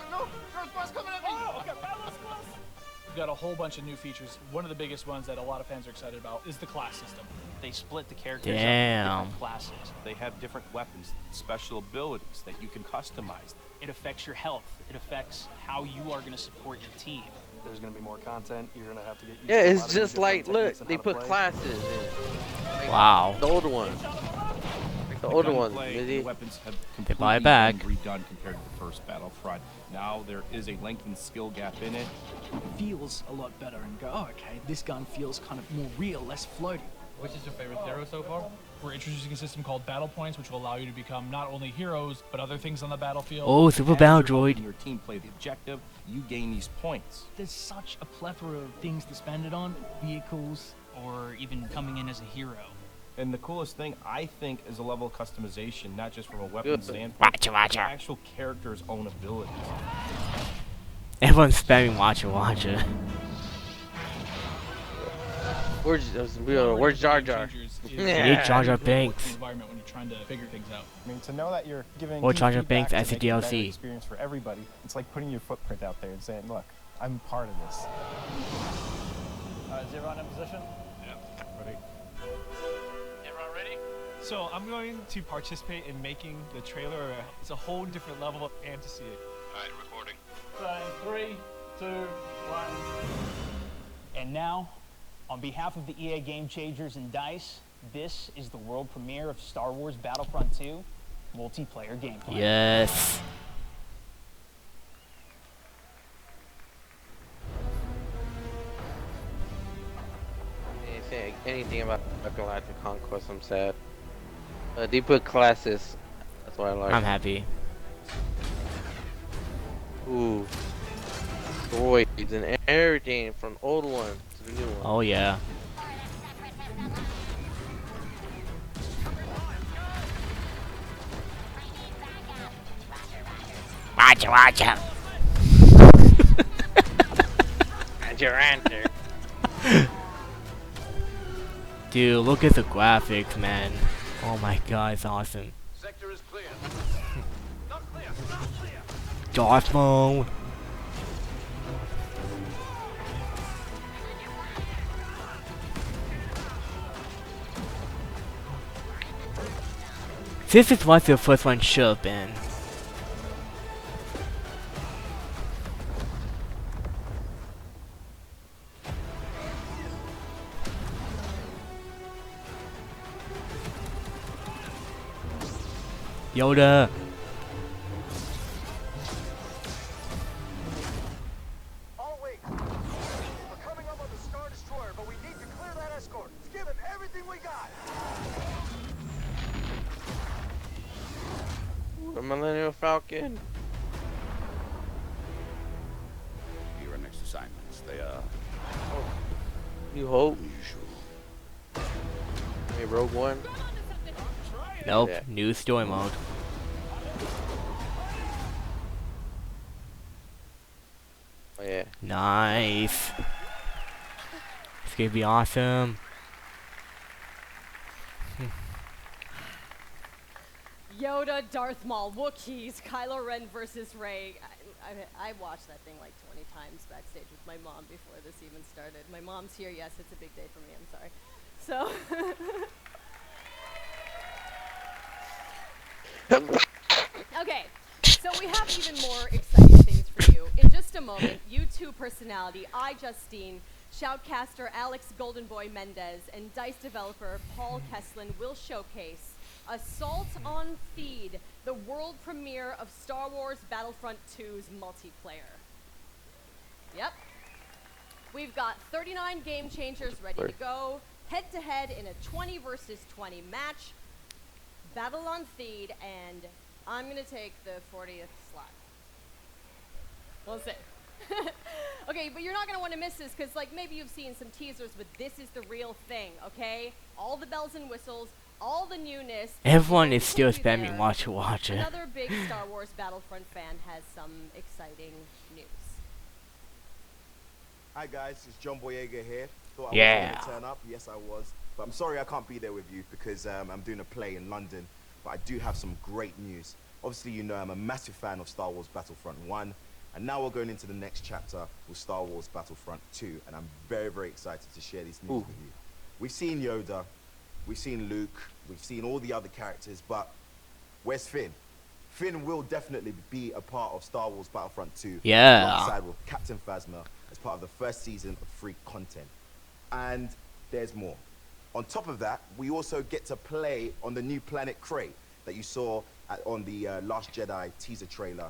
No! There's bus coming at me! Oh, okay, bus! We've got a whole bunch of new features. One of the biggest ones that a lot of fans are excited about is the class system. They split the characters Damn. up into different classes. They have different weapons, special abilities that you can customize. It affects your health. It affects how you are going to support your team. There's going to be more content. You're going to have to get used Yeah, to a it's lot of just new like, different look, techniques on they how to put play. classes in. Like Wow. The older ones. Like the older ones, Gunplay, busy. the weapons have They buy completely it back. been redone compared to the first Battlefront. Now there is a lengthened skill gap in it. It feels a lot better and go, oh, okay, this gun feels kind of more real, less floaty. Which is your favorite hero so far? We're introducing a system called Battle Points, which will allow you to become not only heroes, but other things on the battlefield. Oh, Super As Battle you're helping Droid. your team play the objective, you gain these points. There's such a plethora of things to spend it on, vehicles, or even coming in as a hero. And the coolest thing, I think, is a level of customization, not just from a weapon standpoint, Watcha, but watcha. the actual character's own abilities. Everyone's spamming Watcha. Where's Jar Jar? Need Jar Jar Binks. Environment when you're trying to figure things out. I mean, to know that you're giving Or Jar Jar feedback Binks to as a make a better DLC. experience for everybody, it's like putting your footprint out there and saying, look, I'm part of this. Is everyone in position? Yeah. Ready? Everyone ready? So I'm going to participate in making the trailer. It's a whole different level of fantasy. All right, recording. So in 3, 2, 1. And now, on behalf of the EA Game Changers and DICE, this is the world premiere of Star Wars Battlefront 2 multiplayer gameplay. Yes. Anything about Galactic Conquest, I'm sad. They put classes. That's what I like. I'm happy. Ooh. Droids and everything from the old one to the new one. Oh yeah. Watcha. That's your answer. Dude, look at the graphics, man. Oh my god, it's awesome. Sector is clear. Not clear. Darth Maul. This is what the first one should have been. Yoda. All wait. We're coming up on the Star Destroyer, but we need to clear that escort. Let's give him everything we got. The Millennium Falcon. Your next assignments, they are You hope. unusual. Hey, Rogue One? Nope, Yeah. new story mode. Oh yeah. Nice. It's gonna be awesome. Yoda, Darth Maul, Wookiees, Kylo Ren versus Rey. I watched that thing like 20 times backstage with my mom before this even started. My mom's here. Yes, it's a big day for me. I'm sorry. So. Okay, so we have even more exciting things for you. In just a moment, YouTube personality iJustine, shoutcaster Alex Goldenboy Mendez, and DICE developer Paul Kesslin will showcase Assault on Theed, the world premiere of Star Wars Battlefront 2's multiplayer. Yep. We've got 39 game changers ready to go, head-to-head in a 20 versus 20 match, battle on Theed, and I'm gonna take the 40th slot. We'll see. Okay, but you're not gonna want to miss this because, like, maybe you've seen some teasers, but this is the real thing, okay? All the bells and whistles, all the newness. Everyone is still spamming watch it. Another big Star Wars Battlefront fan has some exciting news. Hi guys, it's John Boyega here. Thought I Yeah. was going to turn up. Yes, I was. But I'm sorry I can't be there with you because I'm doing a play in London. But I do have some great news. Obviously, you know I'm a massive fan of Star Wars Battlefront 1. And now we're going into the next chapter with Star Wars Battlefront 2. And I'm very, very excited to share this news with you. We've seen Yoda. We've seen Luke. We've seen all the other characters. But where's Finn? Finn will definitely be a part of Star Wars Battlefront 2. Yeah. Alongside with Captain Phasma as part of the first season of free content. And there's more. On top of that, we also get to play on the new planet Krayt that you saw on the Last Jedi teaser trailer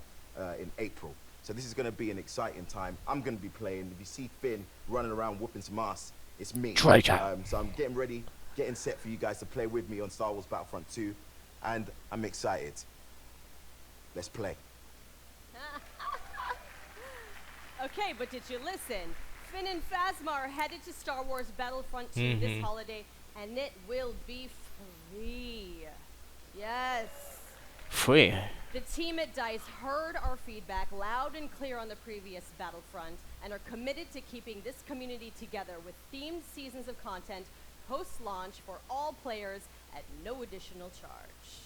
in April. So this is going to be an exciting time. I'm going to be playing. If you see Finn running around whooping some ass, it's me. So I'm getting ready, getting set for you guys to play with me on Star Wars Battlefront 2. And I'm excited. Let's play. Okay, but did you listen? Finn and Phasma are headed to Star Wars Battlefront 2 this holiday, and it will be free. Yes. Free. The team at DICE heard our feedback loud and clear on the previous Battlefront and are committed to keeping this community together with themed seasons of content post-launch for all players at no additional charge.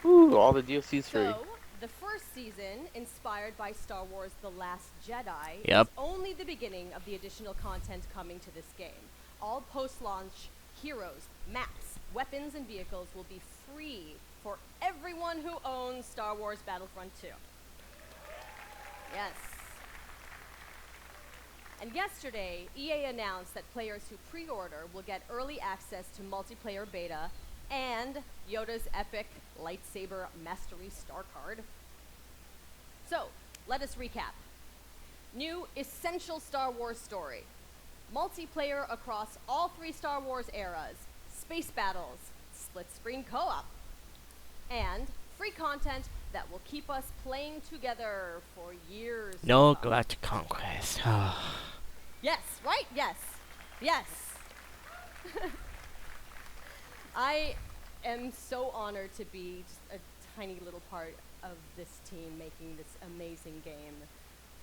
Ooh, all the DLC's free. So, the first season, inspired by Star Wars The Last Jedi, Yep. is only the beginning of the additional content coming to this game. All post-launch heroes, maps, weapons, and vehicles will be free for everyone who owns Star Wars Battlefront 2. Yes. And yesterday, EA announced that players who pre-order will get early access to multiplayer beta and Yoda's epic lightsaber mastery star card. So, let us recap. New essential Star Wars story. Multiplayer across all 3 Star Wars eras. Space battles, split screen co-op. And free content that will keep us playing together for years. No Galactic Conquest. Yes, right? Yes. Yes. I am so honored to be just a tiny little part of this team making this amazing game.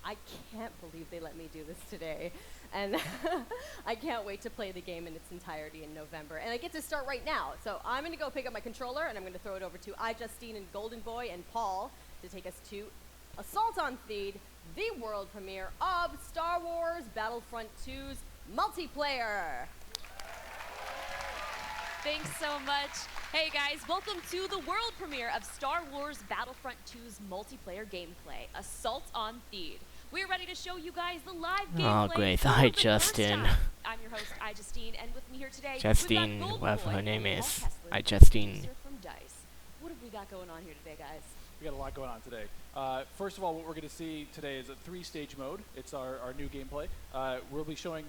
I can't believe they let me do this today. And I can't wait to play the game in its entirety in November. And I get to start right now. So I'm going to go pick up my controller and I'm going to throw it over to iJustine and Golden Boy and Paul to take us to Assault on Theed, the world premiere of Star Wars Battlefront 2's multiplayer. Thanks so much. Hey guys, welcome to the world premiere of Star Wars Battlefront 2's multiplayer gameplay, Assault on Theed. We're ready to show you guys the live gameplay. Oh, great. for Hi, the first Justin. time. I'm your host, iJustine, and with me here today, Justine, we've got Golden whatever Boy her name and is. Paul Kesslin, Hi, Justine. producer from DICE. What have we got going on here today, guys? We got a lot going on today. First of all, what we're going to see today is a 3-stage mode. It's our new gameplay. We'll be showing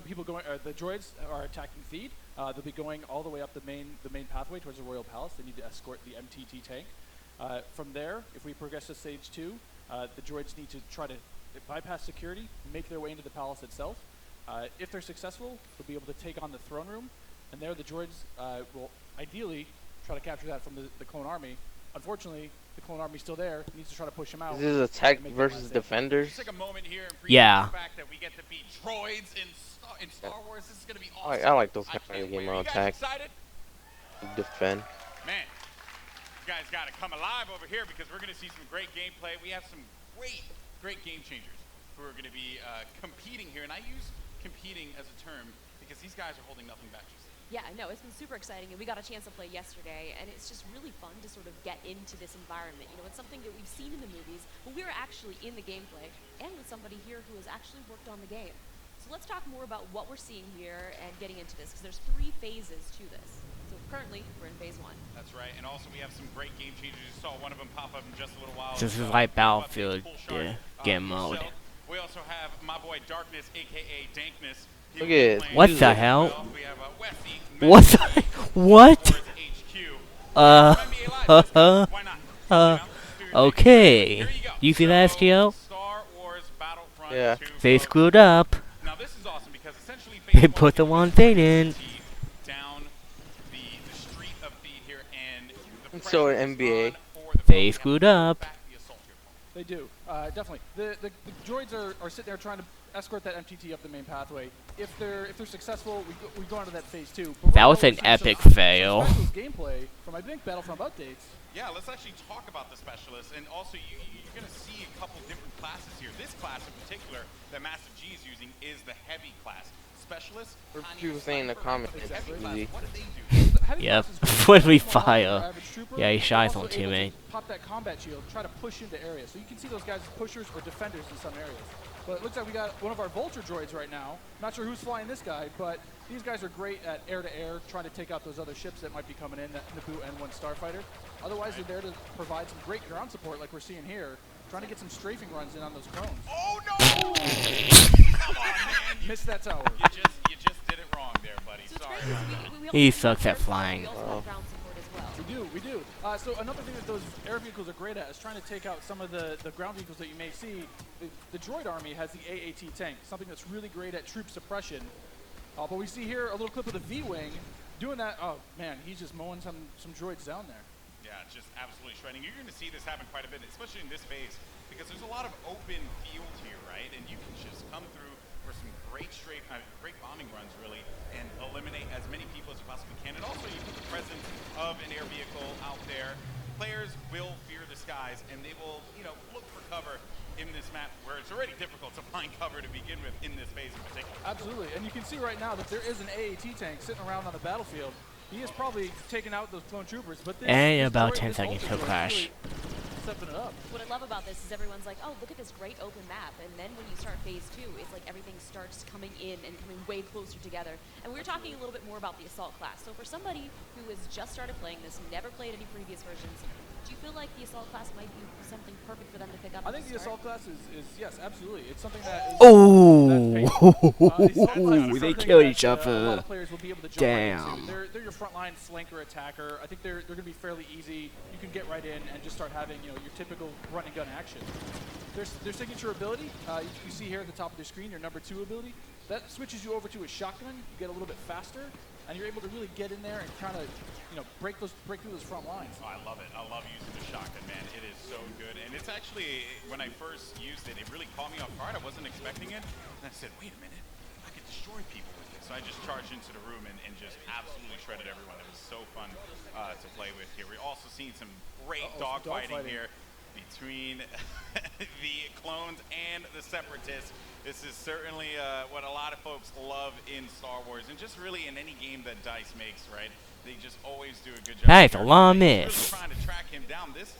people going. The droids are attacking Theed. They'll be going all the way up the main pathway towards the Royal Palace. They need to escort the MTT tank. From there, if we progress to stage 2, the droids need to try to bypass security, make their way into the palace itself. If they're successful, they'll be able to take on the throne room, and there the droids will ideally try to capture that from the clone army. Unfortunately, the clone army's still there. Needs to try to push them out. This is attack versus defenders. Just take a moment here and Yeah. the fact that we get to beat droids in Star Wars. This is gonna be I awesome. like those kind of game mode attack. Excited? Defend. Man, you guys got to come alive over here because we're going to see some great gameplay. We have some great game changers who are going to be competing here. And I use competing as a term because these guys are holding nothing back. Yeah, no, it's been super exciting, and we got a chance to play yesterday, and it's just really fun to sort of get into this environment. You know, it's something that we've seen in the movies, but we're actually in the gameplay, and with somebody here who has actually worked on the game. So let's talk more about what we're seeing here and getting into this, because there's 3 phases to this. So currently, we're in phase 1. That's right, and also we have some great game changers. You saw one of them pop up in just a little while. This is like Battlefield game mode. We also have my boy Darkness, aka Dankness. Look at what the hell? We have Wesley, What? What? Okay. You see that, STO? Yeah. They screwed up. Now this is awesome because essentially They put the wrong thing in. down the street of Theed here, and the So in NBA. They screwed up. They do, definitely. The droids are sitting there trying to escort that MTT up the main pathway. If they're successful, we go on to that phase 2. But That was an epic fail. Gameplay from I think Battlefront updates. Yeah, let's actually talk about the specialists, and also you're going to see a couple different classes here. This class in particular that Master G is using is the heavy class. Specialists. Or people saying in the comments. Exactly. What do they do? Yep. Friendly fire. Yeah, he shot his own teammate. Pop that combat shield, try to push into areas. So you can see those guys as pushers or defenders in some areas. But it looks like we got one of our Vulture droids right now. Not sure who's flying this guy, but these guys are great at air-to-air, trying to take out those other ships that might be coming in, that Naboo N1 Starfighter. Otherwise, they're there to provide some great ground support like we're seeing here, trying to get some strafing runs in on those clones. Oh, no! Come on, man. Missed that tower. You just did it wrong there, buddy. Sorry. He sucks at flying. We do. So another thing that those air vehicles are great at is trying to take out some of the ground vehicles that you may see. The droid army has the AAT tank, something that's really great at troop suppression. But we see here a little clip of the V-Wing doing that. Oh, man, he's just mowing some droids down there. Yeah, just absolutely shredding. You're going to see this happen quite a bit, especially in this phase, because there's a lot of open field here, right? And you can just come through for some great great bombing runs, really, and eliminate as many people as you possibly can. And also, you put the presence of an air vehicle out there. Players will fear the skies, and they will, look for cover in this map where it's already difficult to find cover to begin with in this phase in particular. Absolutely, and you can see right now that there is an AAT tank sitting around on the battlefield. He is probably taking out those clone troopers, but this And about droid, 10 seconds to crash. Stepping it up. What I love about this is everyone's like, oh, look at this great open map. And then when you start phase 2, it's like everything starts coming in and coming way closer together. And we were talking a little bit more about the assault class. So for somebody who has just started playing this, never played any previous versions, do you feel like the assault class might be something perfect for them to pick up? I think the assault class is yes, absolutely. It's something that is. Oh, they killed each other. Damn. They're your frontline flanker attacker. I think they're going to be fairly easy. You can get right in and just start having your typical run and gun action. Their signature ability, you see here at the top of the screen, your number 2 ability, that switches you over to a shotgun. You get a little bit faster, and you're able to really get in there and kind of break through those front lines. Oh, I love it. I love using the shotgun, man. It is so good. And it's actually, when I first used it, it really caught me off guard. I wasn't expecting it. And I said, wait a minute, I could destroy people with this. So I just charged into the room and just absolutely shredded everyone. It was so fun to play with here. We're also seeing some great dogfighting here between the clones and the separatists. This is certainly what a lot of folks love in Star Wars, and just really in any game that DICE makes, right? They just always do a good job. That is a long miss. Really trying to track him down. This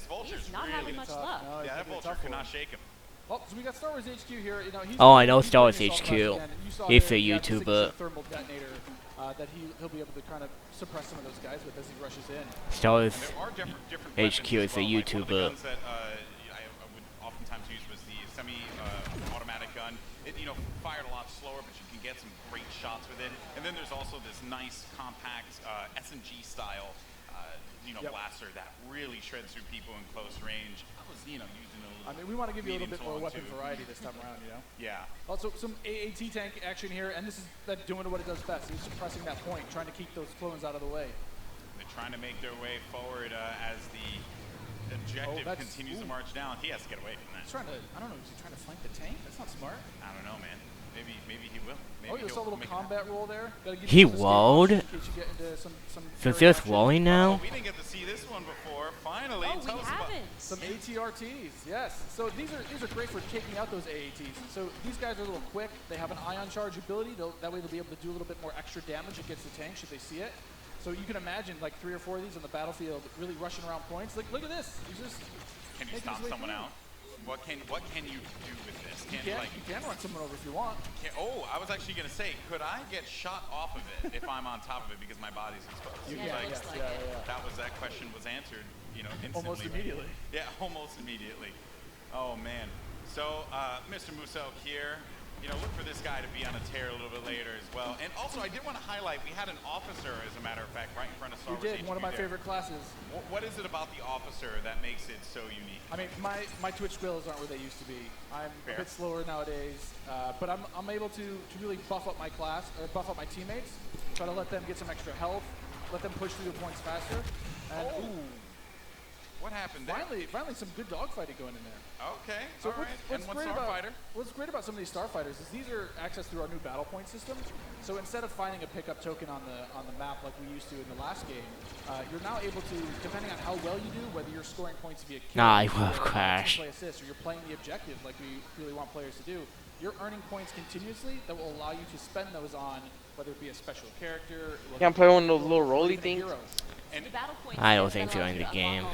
Vulture's not really having much luck. No, yeah, that Vulture cannot shake him. Oh, so we got Star Wars HQ here. He's Oh, I know he's Star Wars doing the assault HQ. class again, and you saw He's there a he has the YouTuber. signature thermal detonator that he'll be able to kind of suppress some of those guys with as he rushes in. Star Wars There are different HQ is a weapons as well. Like one of the YouTuber. guns that I would oftentimes use was the semi-automatic gun. It fired a lot slower, but you can get some great shots with it. And then there's also this nice compact S&G style blaster that really shreds through people in close range. I was, using a little. I mean, we want to give you a little bit more medium weapon too. variety this time around, Yeah. Also, some AAT tank action here, and this is that doing what it does best. He's suppressing that point, trying to keep those clones out of the way. They're trying to make their way forward as the objective continues to march down. He has to get away from that. He's trying to, I don't know, is he trying to flank the tank? That's not smart. I don't know, man. Maybe he will. Maybe you saw a little combat roll there. He walled? So it's just walling now? Oh, we didn't get to see this one before. Finally, tell us about some ATRTs. Yes. So these are great for taking out those AATs. So these guys are a little quick. They have an ion charge ability. That way they'll be able to do a little bit more extra damage against the tank should they see it. So you can imagine like 3 or 4 of these on the battlefield, really rushing around points. Look at this. He's just. Can you stop someone out? What can you do with this? You can run someone over if you want. I was actually gonna say, could I get shot off of it if I'm on top of it because my body's exposed? That question was answered, instantly. Almost immediately. Yeah, almost immediately. Oh man. So Mr. Musso here. Look for this guy to be on a tear a little bit later as well. And also, I did want to highlight, we had an officer, as a matter of fact, right in front of Star Wars. We did, one of my favorite classes. What is it about the officer that makes it so unique? I mean, my Twitch skills aren't where they used to be. I'm a bit slower nowadays, but I'm able to really buff up my class, or buff up my teammates, try to let them get some extra health, let them push through the points faster. And, what happened there? Finally some good dogfighting going in there. Okay, so all right. And one starfighter? What's great about some of these starfighters is these are accessed through our new battle point system. So instead of finding a pickup token on the map like we used to in the last game, you're now able to, depending on how well you do, whether you're scoring points via kill, I will crash. play assist, or you're playing the objective like we really want players to do, you're earning points continuously that will allow you to spend those on whether it be a special character. Can't play one of those little rolly things. And I don't think so in the game.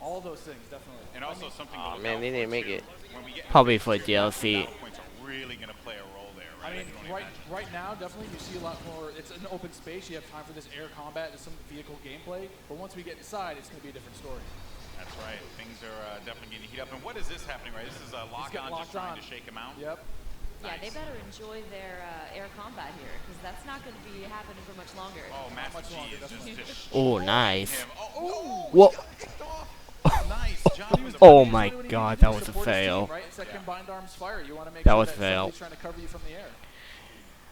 All those things, definitely. And also something. Oh man, they didn't make it. Probably for DLC. Points are really gonna play a role there, right? I mean, right now, definitely you see a lot more. It's an open space. You have time for this air combat, and some vehicle gameplay. But once we get inside, it's going to be a different story. That's right. Things are definitely getting heat up. And what is this happening, right? This is a lock-on just trying to shake him out. Yep. Yeah, they better enjoy their air combat here, because that's not going to be happening for much longer. Oh, Master G is just Oh, nice. Whoa. Nice job. Oh my god, that was a fail. Right? It's that combined arms fire. You want to make that sure was that fail. somebody's trying to cover you from the air.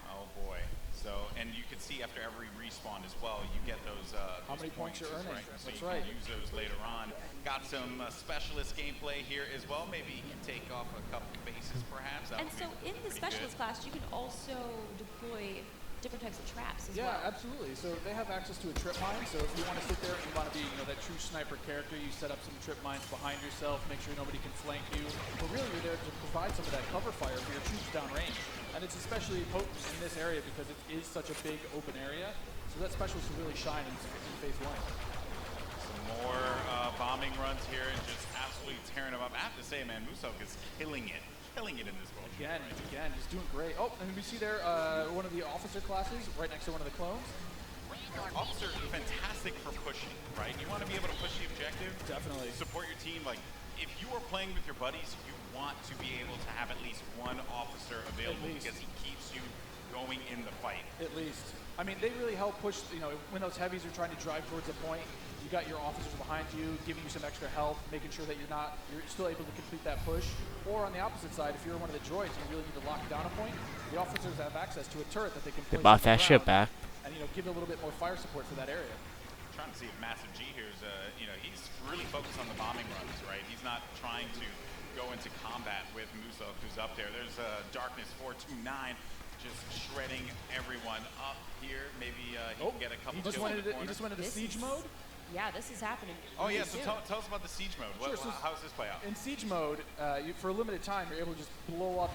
Oh boy. So, and you can see after every respawn as well, you get those. How many points you're earning? Right? So That's you right. can use those later on. Got some specialist gameplay here as well. Maybe you can take off a couple bases perhaps. And so in the specialist class, you can also deploy different types of traps as well. Yeah, absolutely. So they have access to a trip mine. So if you want to sit there and you want to be, that true sniper character, you set up some trip mines behind yourself, make sure nobody can flank you. But really, you're there to provide some of that cover fire for your troops downrange. And it's especially potent in this area because it is such a big open area. So that specialist will really shine in phase 1. Some more bombing runs here and just absolutely tearing them up. I have to say, man, Musok is killing it in this world. Again, he's doing great. Oh, and we see there one of the officer classes right next to one of the clones. Officer, fantastic for pushing, right? You want to be able to push the objective. Definitely. Support your team. Like, if you are playing with your buddies, you want to be able to have at least one officer available because he keeps you going in the fight. At least. I mean, they really help push, when those heavies are trying to drive towards a point, you got your officers behind you, giving you some extra health, making sure that you're still able to complete that push. Or on the opposite side, if you're one of the droids and you really need to lock down a point, the officers have access to a turret that they can place They bought that ship back. And, give a little bit more fire support for that area. I'm trying to see if Massive G here is, he's really focused on the bombing runs, right? He's not trying to go into combat with Musok, who's up there. There's Darkness 429. Just shredding everyone up here. Maybe he can get a couple kills in the corner. He just went into siege mode? Yeah, this is happening. Oh, yeah, so tell us about the siege mode. Sure, how does this play out? In siege mode, for a limited time, you're able to just blow up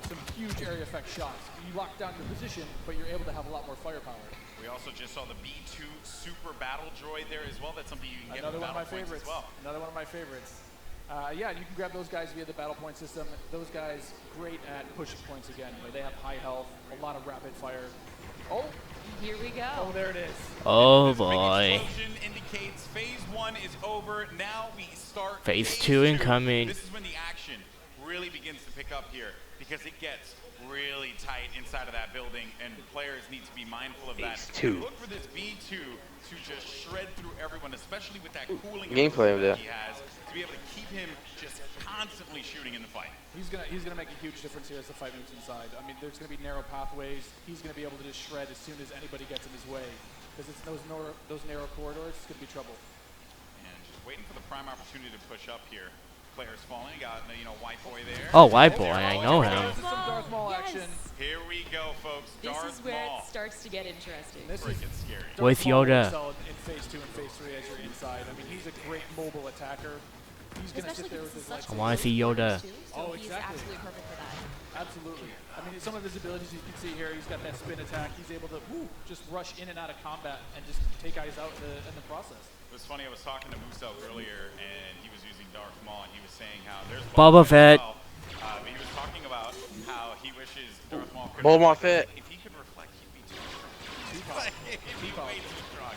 some huge area effect shots. You lock down your position, but you're able to have a lot more firepower. We also just saw the B2 Super Battle Droid there as well. That's something you can get Another with one of my battle points favorites. as well. Another one of my favorites. Yeah, you can grab those guys via the battle point system. Those guys, great at pushing points again. They have high health, a lot of rapid fire. Oh, here we go. Oh, there it is. Oh boy. Explosion indicates phase 1 is over. Now we start phase 2 incoming. This is when the action really begins to pick up here because it gets really tight inside of that building, and players need to be mindful of that. Two. Look for this B2 to just shred through everyone, especially with that cooling Gameplay ability of that he has, to be able to keep him just constantly shooting in the fight. He's gonna make a huge difference here as the fight moves inside. I mean, there's gonna be narrow pathways. He's gonna be able to just shred as soon as anybody gets in his way, because it's those narrow corridors. It's gonna be trouble. And just waiting for the prime opportunity to push up here. Players falling. Got White Boy there. Oh, White Boy, I know him. Some Darth Maul action. Here we go, folks. This Darth is where Maul. it starts to get interesting. This is scary. With Darth Maul Yoda. works solid in phase 2 and phase 3 as you're inside. I mean, he's a great mobile attacker. He's gonna sit there with his legs. I want to see Yoda. Oh, He's exactly. absolutely perfect for that. Absolutely. I mean, some of his abilities you can see here. He's got that spin attack. He's able to just rush in and out of combat and just take guys out in the process. It was funny. I was talking to Muso earlier, and he was using Darth Maul, and he was saying how there's Boba Fett. as well. But he was talking about how he wishes Darth Maul could. Boba Fett. If he could reflect, he'd be too strong. He'd be way too strong.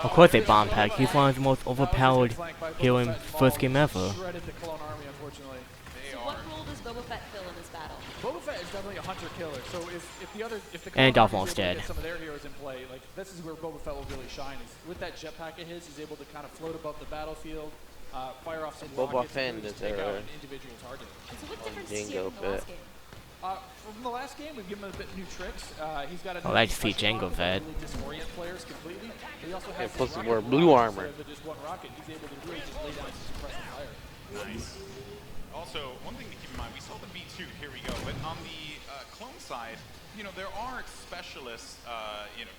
Of course they bomb pack. He's one of the most overpowered hero in first game ever. Shredded the clone army, unfortunately. So what role does Boba Fett fill in this battle? Boba Fett is definitely a hunter-killer. So if the And Darth clone Maul's army is able to dead. get some of their heroes in play, like this is where Boba Fett will really shine. Is with that jetpack of his, he's able to kind of float above the battlefield, fire off some Boba rockets, Fett and really is just take out there. an individual target. So what difference does he have Jango from the last Fett. game? From the last game, we've given him a bit new tricks. He's got a I like to see Jango Fett. really disorient players completely. But he also Yeah, has plus these he wore rocket blue rockets armor. instead of just one rocket. He's able to really just lay down some suppressive fire. Nice. Also, one thing to keep in mind, we saw the B2, here we go, but on the clone side, there are specialist,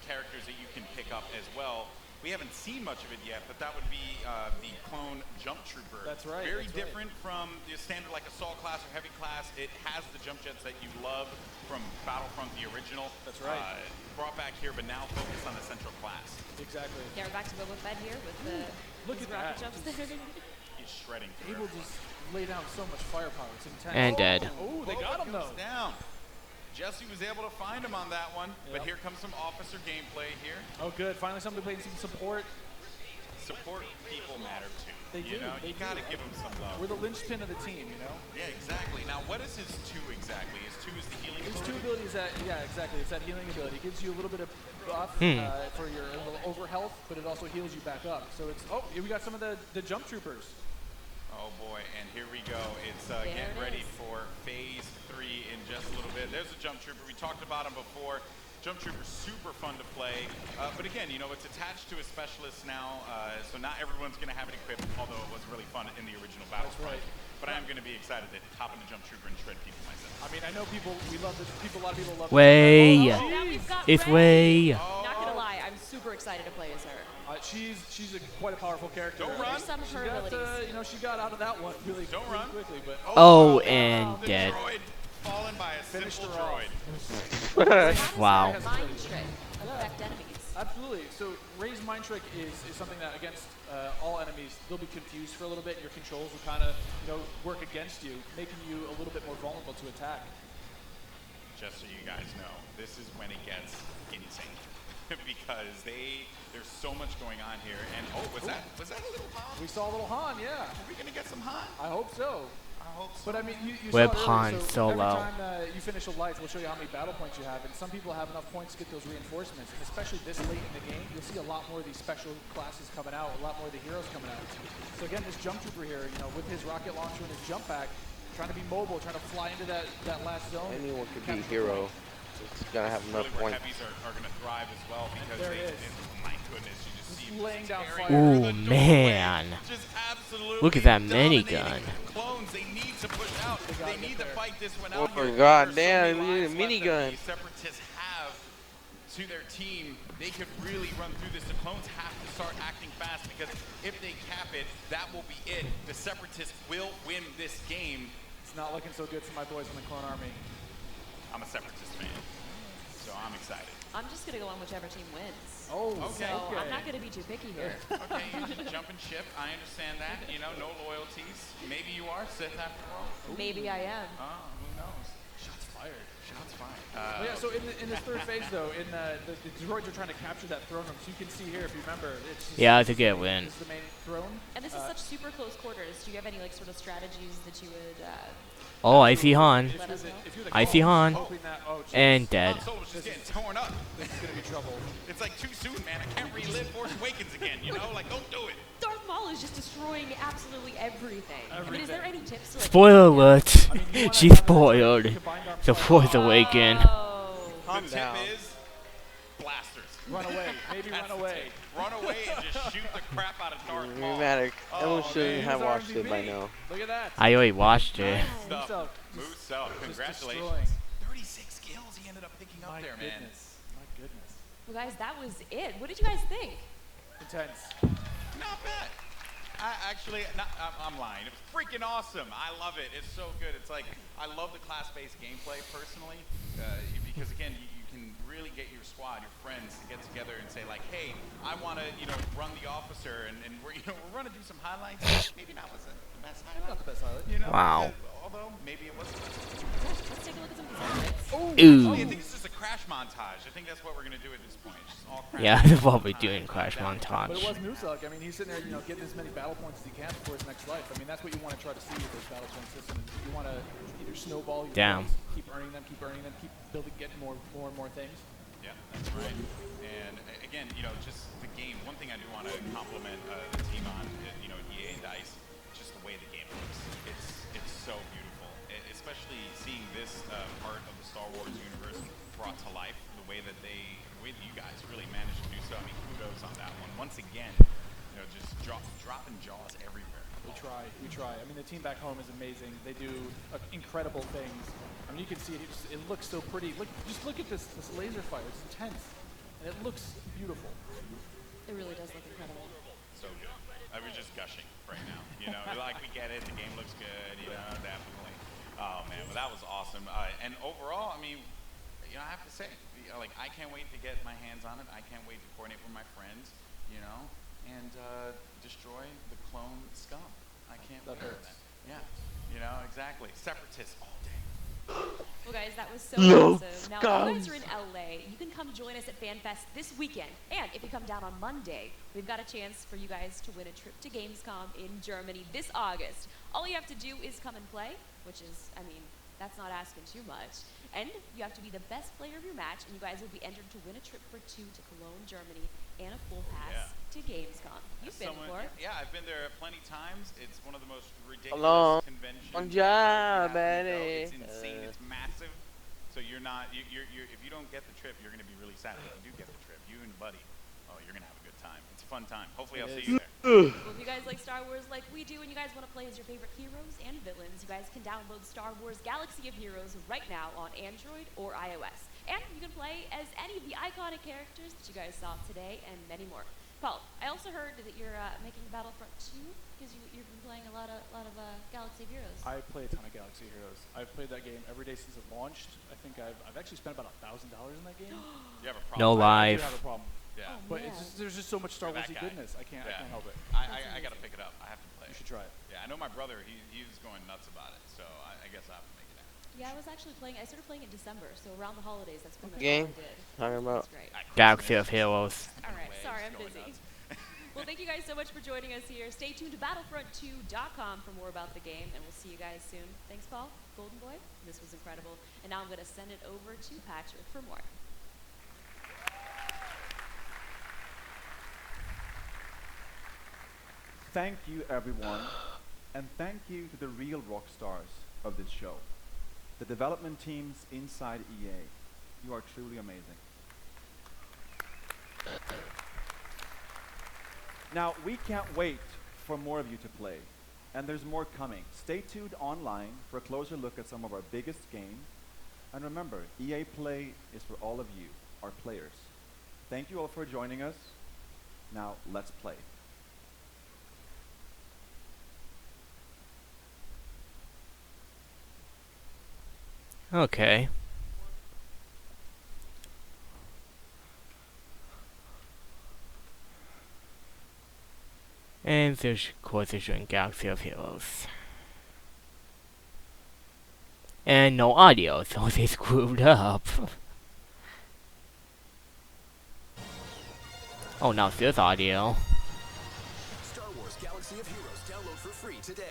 characters that you can pick up as well. We haven't seen much of it yet, but that would be the clone jump trooper. That's right. Very that's different from the standard like assault class or heavy class. It has the jump jets that you love from Battlefront, the original. That's right. Brought back here, but now focused on the central class. Exactly. Yeah, we're back to Boba Fett here with the Look his at rocket that. jumps there. He's shredding. He will just lay down so much firepower. It's intense. And dead. Oh, they got him though. Down. Jesse was able to find him on that one, but Yep. here comes some officer gameplay here. Oh, good. Finally, somebody playing some support. Support people matter too. They do. You gotta give them some love. We're the linchpin of the team, Yeah, exactly. Now, what is his 2 exactly? His 2 is the healing His ability? 2 abilities exactly. It's that healing ability. It gives you a little bit of buff for your little over health, but it also heals you back up. So it's here we got some of the jump troopers. Oh boy, and here we go. It's getting ready for phase 3 in just a little bit. There's a jump trooper. We talked about him before. Jump trooper, super fun to play. But again, it's attached to a specialist now, so not everyone's going to have it equipped, although it was really fun in the original Battlefront. right. But I am going to be excited to hop in the jump trooper and shred people myself. I mean, I know we love this. A lot of people love Way. this. Now we've got It's Rey. way. Not gonna lie, I'm super excited to play as her. She's quite a powerful character. Don't run. Some of her She got, abilities. she got out of that one really quickly, but Oh, and dead. Droid fallen by a Finished simple her off. droid. Wow. Mind trick affect enemies. Absolutely. So Rey's mind trick is something that against all enemies, they'll be confused for a little bit. Your controls will kind of work against you, making you a little bit more vulnerable to attack. Just so you guys know, this is when it gets insane. Because there's so much going on here. And was that a little Han? We saw a little Han, yeah. Are we gonna get some Han? I hope so. I hope so. But I mean, you Whip saw Han it earlier, so Solo. every time you finish a life, we'll show you how many battle points you have, and some people have enough points to get those reinforcements. And especially this late in the game, you'll see a lot more of these special classes coming out, a lot more of the heroes coming out. So again, this jump trooper here, with his rocket launcher and his jump pack, trying to be mobile, trying to fly into that last zone. Anyone could be a hero. It's gonna have enough Really where points. heavies are gonna thrive as well because There it is. my goodness, you just see him laying down tearing fire. through Ooh, the doorway, man. just absolutely Look at that dominating minigun. Clones, they need to push out. They need to fight this one Oh out my here. god, There's so damn, many we need a lives left minigun. that the Separatists have to their team. They could really run through this. The clones have to start acting fast because if they cap it, that will be it. The Separatists will win this game. It's not looking so good for my boys in the clone army. I'm a Separatist fan, so I'm excited. I'm just gonna go on whichever team wins. Oh, So I'm not gonna be too picky here. Okay, you jump and ship. I understand that. No loyalties. Maybe you are Sith after all. Maybe I am. Oh, who knows? Shots fired. Shots fired. Well, yeah, so in this third phase, though, the droids are trying to capture that throne room. So you can see here, if you remember, it's just, Yeah, it's a good win. This is the main throne. And this is such super close quarters. Do you have any like sort of strategies that you would? Oh, I see Han. I see Han. Oh, And dead. Han Solo's just getting torn up. This is gonna be trouble. It's like too soon, man. I can't relive Force Awakens again. You know, like don't do it. Darth Maul is just destroying absolutely everything. I mean, is there any tips to like? Spoiler alert. She spoiled The Force Awakens. The tip is blasters. Run away. Maybe run away. Run away and just shoot the crap out of Darth Maul. Dramatic. Everyone should have watched it by now. Look at that. I already watched it. Moose up. Congratulations. 36 kills he ended up picking up there, man. My goodness. Well, guys, that was it. What did you guys think? Intense. Not bad. I'm lying. It was freaking awesome. I love it. It's so good. It's like, I love the class-based gameplay personally, because again, you can really get your squad, your friends to get together and say like, hey, I want to, run the officer, and we're running through some highlights. Maybe not was the best highlight. Not the best highlight. Wow. Although, maybe it wasn't. Let's take a look at some of these highlights. Ooh. Actually, I think this is a crash montage. I think that's what we're going to do at this point. Just all crash Yeah, they're probably doing crash But it montage. was Nusuk. I mean, he's sitting there, getting as many battle points as he can for his next life. I mean, that's what you want to try to see with this battle point system. You want to either snowball your Damn. points, keep earning them, keep building, getting more and more things. Yeah, that's right. And again, just the game. One thing I do want to compliment the team on, EA and DICE, just the way the game looks. It's so beautiful, especially seeing this part of the Star Wars universe brought to life. The way that you guys really managed to do so. I mean, kudos on that one. Once again, just dropping jaws everywhere. We try. I mean, the team back home is amazing. They do incredible things. I mean, you can see it. It looks so pretty. Just look at this laser fire. It's intense, and it looks beautiful. It really does look incredible. So good. I was just gushing right now. Like we get it. The game looks good. Definitely. Oh man, well that was awesome. And overall, I mean, I have to say, like I can't wait to get my hands on it. I can't wait to coordinate with my friends. And destroy the clone scum. I can't wait for that. Yeah. Exactly. Separatists all day. Well, guys, that was so No awesome. Now, if you guys are in LA, you can come join us at FanFest this weekend. And if you come down on Monday, we've got a chance for you guys to win a trip to Gamescom in Germany this August. All you have to do is come and play, which is, I mean, that's not asking too much. And you have to be the best player of your match, and you guys will be entered to win a trip for two to Cologne, Germany, and a full pass to Gamescom. You've been before. Yeah, I've been there plenty times. It's one of the most ridiculous Hello. conventions. Bonjour, It's buddy. insane. It's massive. So you're not, if you don't get the trip, you're going to be really sad. If you do get the trip, you and Buddy, you're going to have a good time. It's a fun time. Hopefully I'll see you there. Well, if you guys like Star Wars like we do and you guys want to play as your favorite heroes and villains, you guys can download Star Wars Galaxy of Heroes right now on Android or iOS. And you can play as any of the iconic characters that you guys saw today and many more. Paul, I also heard that you're making Battlefront 2 because you've been playing a lot of Galaxy of Heroes. I play a ton of Galaxy of Heroes. I've played that game every day since it launched. I think I've actually spent about $1,000 in that game. You have a problem. No I live. do have a problem. Yeah. But there's just so much Star Warsy goodness. I can't help it. I got to pick it up. I have to play it. You should try it. Yeah, I know my brother, he was going nuts about it, so I guess I have to make it happen. Yeah, I was actually playing. I started playing in December, so around the holidays. That's pretty much Game? all I did. Talking about That's great. Galaxy of Heroes. All right, sorry, I'm busy. Well, thank you guys so much for joining us here. Stay tuned to Battlefront2.com for more about the game, and we'll see you guys soon. Thanks, Paul. Golden Boy, this was incredible. And now I'm going to send it over to Patrick for more. Thank you, everyone, and thank you to the real rock stars of this show, the development teams inside EA. You are truly amazing. Now, we can't wait for more of you to play, and there's more coming. Stay tuned online for a closer look at some of our biggest games. And remember, EA Play is for all of you, our players. Thank you all for joining us. Now, let's play. Okay. And there's, of course, there's in Galaxy of Heroes. And no audio, so they screwed up. Oh, now there's audio. Star Wars Galaxy of Heroes. Download for free today.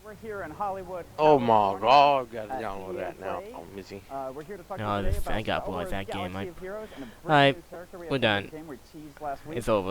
We're here in Hollywood. Oh my California, god, gotta at download EA that now. Play. I'm busy. We're here to talk No, today I about got Star bored Wars with that game. Galaxy of Heroes and a brand Alright, new character we we're have played done. the game we teased last week. It's over.